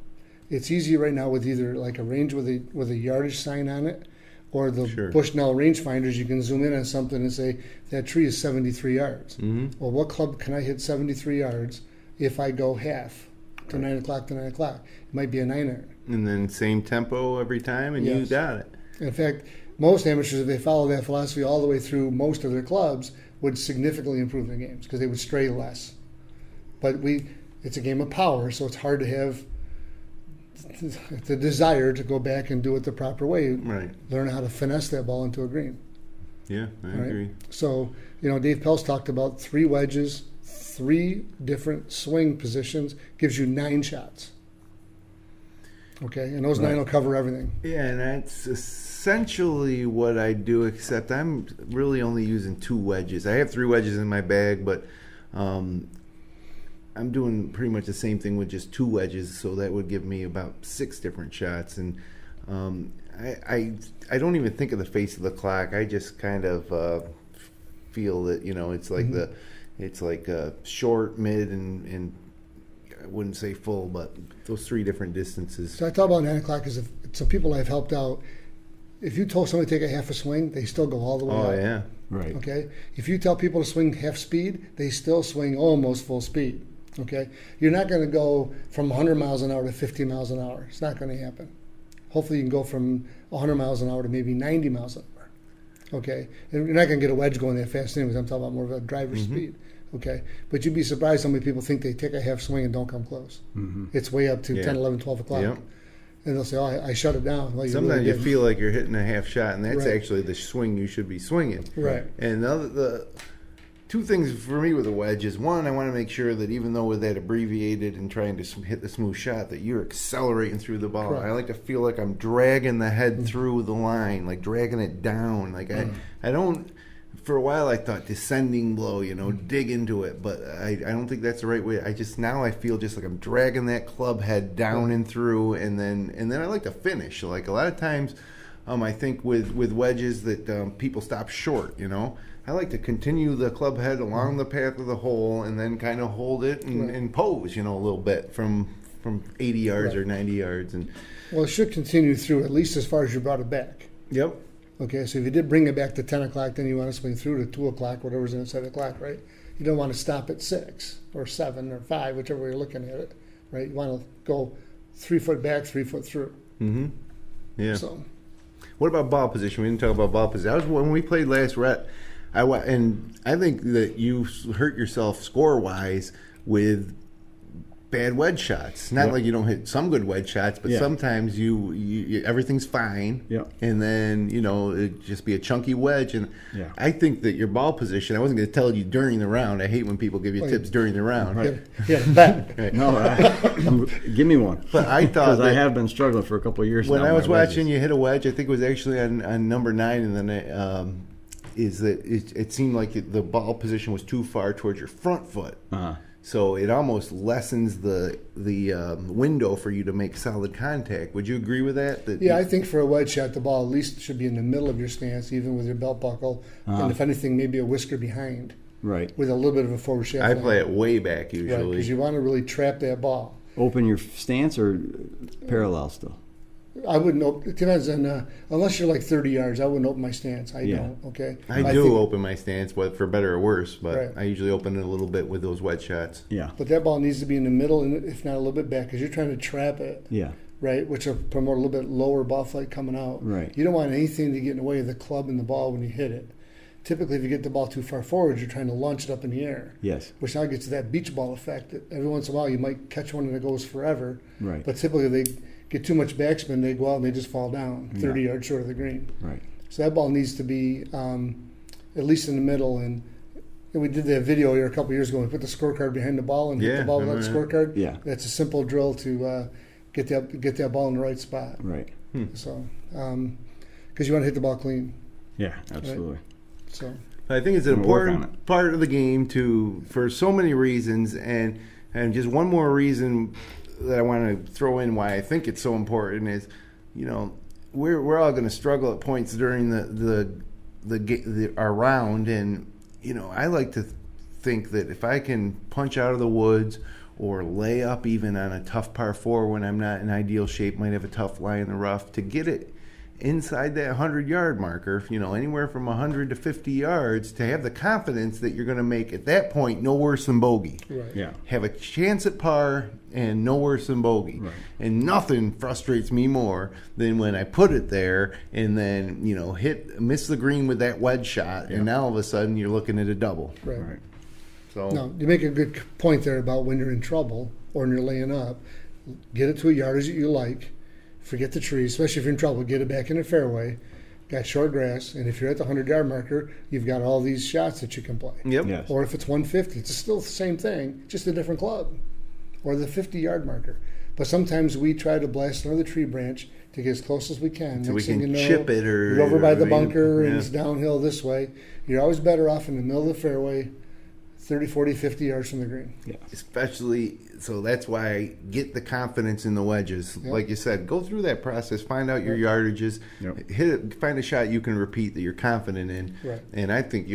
It's easy right now with either like a range with a yardage sign on it, or the Bushnell rangefinders. You can zoom in on something and say that tree is 73 yards. Well, what club can I hit 73 yards if I go half to 9 o'clock to 9 o'clock? It might be a 9-iron. And then same tempo every time, and you got it. In fact, most amateurs, if they follow that philosophy all the way through most of their clubs, would significantly improve their games because they would stray less. But it's a game of power, so it's hard to have the desire to go back and do it the proper way. Right. Learn how to finesse that ball into a green. Yeah, I agree. So, Dave Pelz talked about 3 wedges, 3 different swing positions, gives you 9 shots. Okay, and those 9 will cover everything. Yeah, and that's essentially what I do, except I'm really only using 2 wedges. I have 3 wedges in my bag, but I'm doing pretty much the same thing with just 2 wedges, so that would give me about 6 different shots. And I don't even think of the face of the clock. I just kind of feel that it's like it's like short, mid, and I wouldn't say full, but those 3 different distances. So I thought about 9 o'clock as some people I've helped out. If you told somebody to take a half a swing, they still go all the way out. Oh yeah, right. Okay. If you tell people to swing half speed, they still swing almost full speed. Okay, you're not going to go from 100 miles an hour to 50 miles an hour. It's not going to happen. Hopefully you can go from 100 miles an hour to maybe 90 miles an hour. Okay, and you're not going to get a wedge going that fast anyways. I'm talking about more of a driver's speed. Okay, but you'd be surprised how many people think they take a half swing and don't come close. It's way up to 10, 11, 12 o'clock. Yep. And they'll say, I shut it down. Well, sometimes really you feel like you're hitting a half shot, and that's right. actually the swing you should be swinging. Right. And the 2 things for me with a wedge is, one, I want to make sure that even though with that abbreviated and trying to hit the smooth shot, that you're accelerating through the ball. Correct. I like to feel like I'm dragging the head through the line, like dragging it down. Like I don't. For a while, I thought descending blow, dig into it, but I don't think that's the right way. Now I feel just like I'm dragging that club head down and through, and then I like to finish. Like a lot of times, I think with wedges that people stop short. I like to continue the club head along the path of the hole, and then kind of hold it and pose, a little bit from 80 yards or 90 yards, and well, it should continue through at least as far as you brought it back. Yep. Okay, so if you did bring it back to 10 o'clock, then you want to swing through to 2 o'clock, whatever's in 7 o'clock, right? You don't want to stop at 6 or 7 or 5, whichever way you're looking at it, right? You want to go 3 foot back, 3 foot through. Yeah. So, what about ball position? We didn't talk about ball position. When we played last rep, and I think that you hurt yourself score-wise with bad wedge shots. Not like you don't hit some good wedge shots, but sometimes you everything's fine, and then it just be a chunky wedge. And I think that your ball position, I wasn't going to tell you during the round. I hate when people give you tips during the round. Right. No, give me one. But I thought because I have been struggling for a couple of years when now. I was watching you hit a wedge, I think it was actually on number 9, and then is that it seemed like the ball position was too far towards your front foot. So it almost lessens the window for you to make solid contact. Would you agree with that? I think for a wedge shot, the ball at least should be in the middle of your stance, even with your belt buckle, and if anything, maybe a whisker behind. Right. With a little bit of a forward shaft. I play it way back usually. Right, because you want to really trap that ball. Open your stance or parallel still? I wouldn't open. It depends on unless you're like 30 yards. I wouldn't open my stance. I don't. Okay. I do open my stance, for better or worse. But I usually open it a little bit with those wedge shots. Yeah. But that ball needs to be in the middle, and if not a little bit back, because you're trying to trap it. Yeah. Right, which will promote a little bit lower ball flight coming out. Right. You don't want anything to get in the way of the club and the ball when you hit it. typically if you get the ball too far forward, you're trying to launch it up in the air. Yes. Which now gets to that beach ball effect. That every once in a while you might catch one and it goes forever. Right. But typically if they get too much backspin, they go out and they just fall down 30 yards short of the green. Right. So that ball needs to be at least in the middle. And we did that video here a couple years ago. We put the scorecard behind the ball and hit the ball without the scorecard. Yeah. That's a simple drill to get that ball in the right spot. Right. So, because you want to hit the ball clean. Yeah, absolutely. Right? So I think it's an important part of the game for so many reasons, and just one more reason that I want to throw in why I think it's so important is, we're all going to struggle at points during our round, and I like to think that if I can punch out of the woods or lay up even on a tough par 4 when I'm not in ideal shape, might have a tough lie in the rough, to get it inside that 100-yard marker, anywhere from 100 to 50 yards, to have the confidence that you're going to make at that point no worse than bogey. Right. Yeah. Have a chance at par and no worse than bogey. Right. And nothing frustrates me more than when I put it there and then, miss the green with that wedge shot, and now all of a sudden you're looking at a double. Right. So no, you make a good point there about when you're in trouble or when you're laying up, get it to a yardage that you like. Forget the tree, especially if you're in trouble. Get it back in the fairway. Got short grass, and if you're at the 100-yard marker, you've got all these shots that you can play. Yep. Yes. Or if it's 150, it's still the same thing, just a different club. Or the 50-yard marker. But sometimes we try to blast another tree branch to get as close as we can. So Next we can thing you know, chip it, or you're over by the bunker yeah. and it's downhill this way. You're always better off in the middle of the fairway, 30, 40, 50 yards from the green. Yeah. Especially, so that's why I get the confidence in the wedges. Yep. Like you said, go through that process, find out your yardages, hit it, find a shot you can repeat that you're confident in. Right. And I think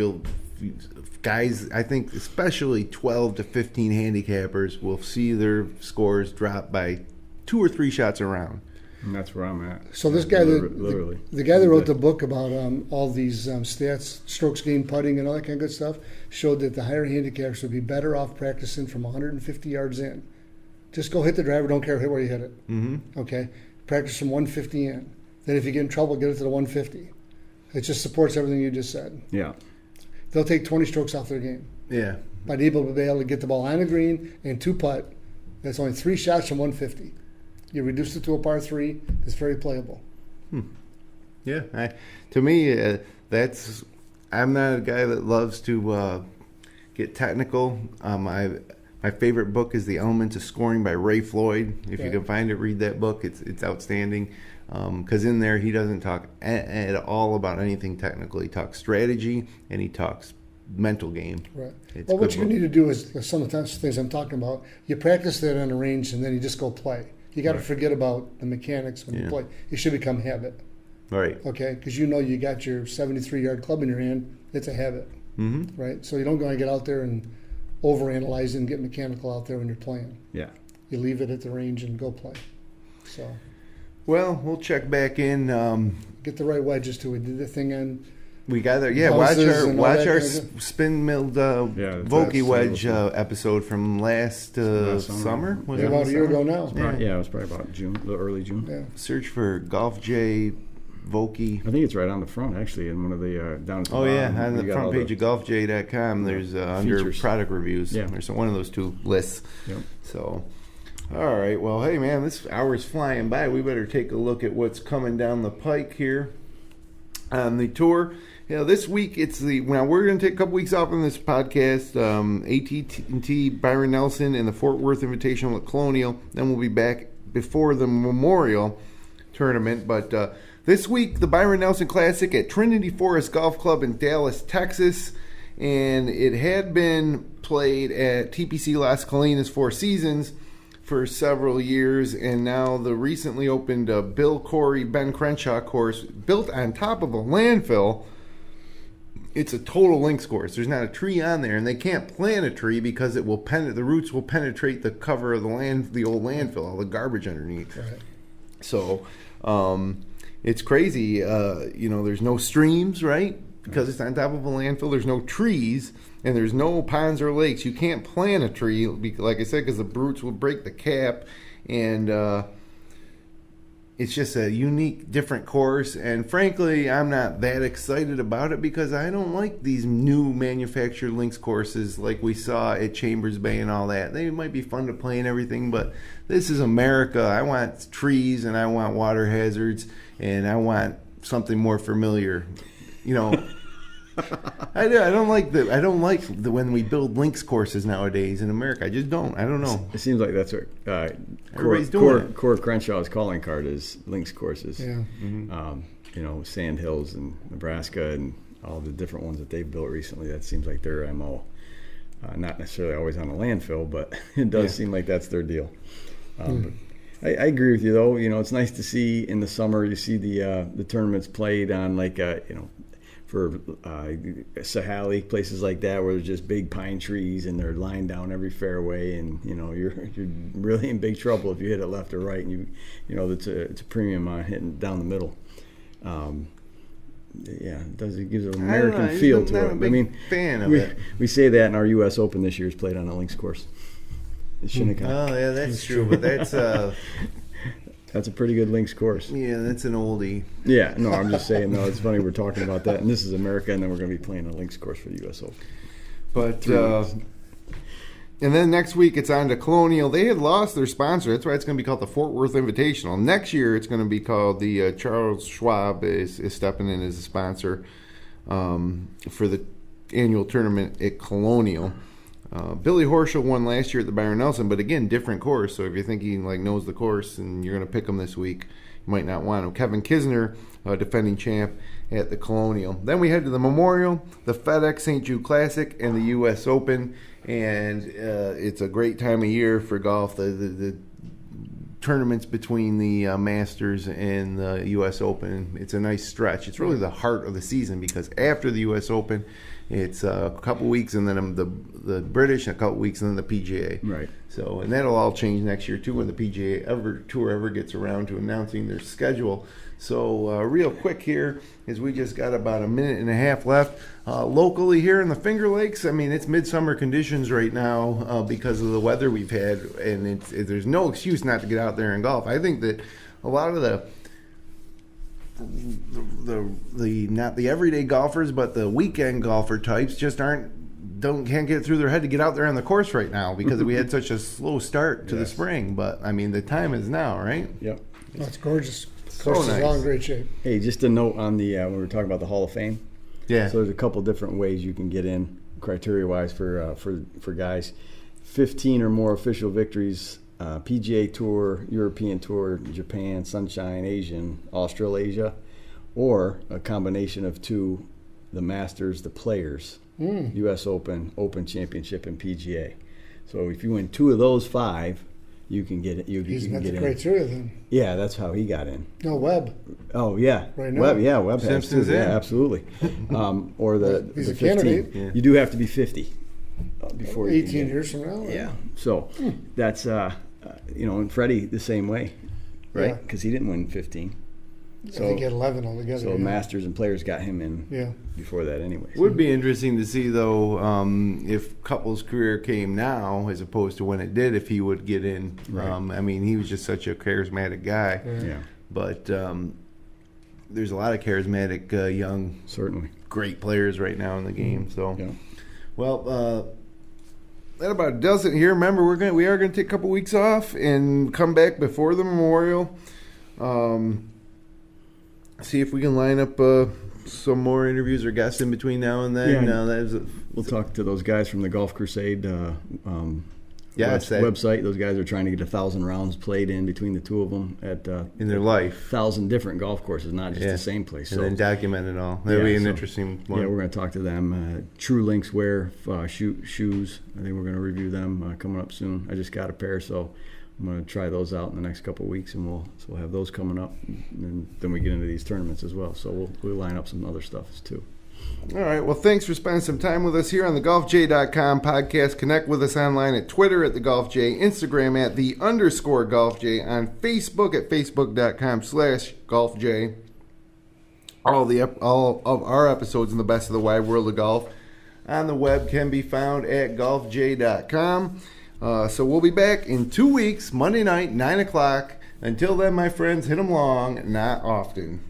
guys, especially 12 to 15 handicappers will see their scores drop by 2 or 3 shots around. And that's where I'm at. So this guy, literally, the guy that wrote the book about all these stats, strokes gained, putting, and all that kind of good stuff, showed that the higher handicappers would be better off practicing from 150 yards in. Just go hit the driver, don't care where you hit it. Mm-hmm. Okay? Practice from 150 in. Then if you get in trouble, get it to the 150. It just supports everything you just said. Yeah. They'll take 20 strokes off their game. Yeah. By being able to get the ball on the green and 2 putt, that's only 3 shots from 150. You reduce it to a par 3. It's very playable. Yeah. To me, I'm not a guy that loves to get technical. My favorite book is The Elements of Scoring by Ray Floyd. If you can find it, read that book. It's outstanding. Because in there, he doesn't talk at all about anything technical. He talks strategy and he talks mental game. Right. It's what you need to do is some of the things I'm talking about. You practice that on the range and then you just go play. You got to forget about the mechanics when you play. It should become habit. Right. Okay? Because you got your 73-yard club in your hand. It's a habit. Mm-hmm. Right? So you don't go and get out there and overanalyze and get mechanical out there when you're playing. Yeah. You leave it at the range and go play. So. Well, we'll check back in. Get the right wedges too. We did the thing on. We got there. Yeah, watch our spin milled Vokey wedge episode from last summer. Was it about a year ago now. Yeah, it was probably about June, a little early June. Yeah. Search for Golf J Vokey. I think it's right on the front, actually, in one of the down at the bottom. On the front page of golfj.com, there's under product reviews. Yeah. There's one of those 2 lists. Yep. So, all right. Well, hey, man, this hour's flying by. We better take a look at what's coming down the pike here on the tour. This week now we're going to take a couple weeks off on this podcast. AT&T, Byron Nelson, and the Fort Worth Invitational at Colonial. Then we'll be back before the Memorial Tournament. But this week, the Byron Nelson Classic at Trinity Forest Golf Club in Dallas, Texas, and it had been played at TPC Las Colinas Four Seasons for several years, and now the recently opened Bill Corey Ben Crenshaw course, built on top of a landfill. It's a total links course. There's not a tree on there, and they can't plant a tree because it will the roots will penetrate the cover of the old landfill, all the garbage underneath. Right. So, it's crazy. There's no streams, right? Because it's on top of a landfill. There's no trees, and there's no ponds or lakes. You can't plant a tree, like I said, because the roots will break the cap, and it's just a unique, different course, and frankly, I'm not that excited about it because I don't like these new manufactured links courses like we saw at Chambers Bay and all that. They might be fun to play and everything, but this is America. I want trees, and I want water hazards, and I want something more familiar. You know, I don't like when we build links courses nowadays in America. I just don't. I don't know. It seems like that's what everybody's doing. Core Crenshaw's calling card is links courses. Yeah. You know, Sand Hills and Nebraska and all the different ones that they've built recently. That seems like their MO. Not necessarily always on a landfill, but it does seem like that's their deal. But I agree with you, though. You know, it's nice to see in the summer. You see the tournaments played on for Sahali, places like that where there's just big pine trees and they're lined down every fairway, and you know you're really in big trouble if you hit it left or right, and you know it's a premium on hitting down the middle. It gives an American feel to it. I mean, fan of it. We say that in our U.S. Open this year is played on a links course. Shinnecock. Oh yeah, that's true, but that's that's a pretty good links course. Yeah, that's an oldie. Yeah, no, I'm just saying. No, it's funny we're talking about that, and this is America, and then we're going to be playing a links course for the U.S. Open. But and then next week it's on to Colonial. They had lost their sponsor. That's why it's going to be called the Fort Worth Invitational. Next year it's going to be called the Charles Schwab is stepping in as a sponsor for the annual tournament at Colonial. Billy Horschel won last year at the Byron Nelson, but again, different course. So if you're thinking like knows the course and you're going to pick him this week, you might not want him. Kevin Kisner, defending champ at the Colonial. Then we head to the Memorial, the FedEx St. Jude Classic, and the U.S. Open. And it's a great time of year for golf. The tournaments between the Masters and the U.S. Open, it's a nice stretch. It's really the heart of the season because after the U.S. Open, it's a couple weeks, and then the British, and a couple weeks, and then the PGA. Right. So, and that'll all change next year too when the PGA Tour ever gets around to announcing their schedule. So, real quick here is we just got about a minute and a half left. Locally here in the Finger Lakes, I mean, it's midsummer conditions right now because of the weather we've had, and there's no excuse not to get out there and golf. I think that a lot of the not the everyday golfers, but the weekend golfer types just can't get it through their head to get out there on the course right now because we had such a slow start to the spring. But I mean, the time is now, right? Yep. Oh, it's gorgeous. So course nice. is all in great shape. Hey, just a note on the when we were talking about the Hall of Fame. Yeah. So there's a couple different ways you can get in, criteria-wise for guys. 15 or more official victories. PGA Tour, European Tour, Japan, Sunshine, Asian, Australasia, or a combination of two, the Masters, the Players, U.S. Open, Open Championship, and PGA. So if you win two of those five, you can get it. He's can met get the in. criteria then. Yeah, that's how he got in. No, Webb. Oh yeah, Right now. Webb has Simpson's too. in. Yeah, absolutely. Or He's the a 15. candidate. Yeah. You do have to be 50 before you 18 can get years from now. Yeah. So that's and Freddie the same way, right? Yeah. Because he didn't win 15. I think he had 11 altogether. So Masters and Players got him in before that anyway. Would be interesting to see, though, if Couples' career came now as opposed to when it did, if he would get in. Right. I mean, he was just such a charismatic guy. Yeah. But there's a lot of charismatic, young, Certainly. great players right now in the game. So, Yeah. well, that about does it here. Remember, we are gonna take a couple weeks off and come back before the Memorial. See if we can line up some more interviews or guests in between now and then. Yeah. We'll talk to those guys from the Golf Crusade website. Those guys are trying to get 1,000 rounds played in between the two of them at in their life. 1,000 different golf courses, not just the same place. And then document it all. That'll be an interesting one. Yeah, we're going to talk to them. True Links Wear shoes. I think we're going to review them coming up soon. I just got a pair, so I'm going to try those out in the next couple of weeks, and we'll have those coming up, and then we get into these tournaments as well. So we'll line up some other stuff too. All right. Well, thanks for spending some time with us here on the GolfJ.com podcast. Connect with us online at Twitter at the GolfJ, Instagram at @the_GolfJ, on Facebook at facebook.com/GolfJ. All of our episodes in the best of the wide world of golf on the web can be found at GolfJ.com. So we'll be back in 2 weeks, Monday night, 9 o'clock, Until then, my friends, hit 'em long, not often.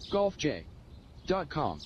golfj.com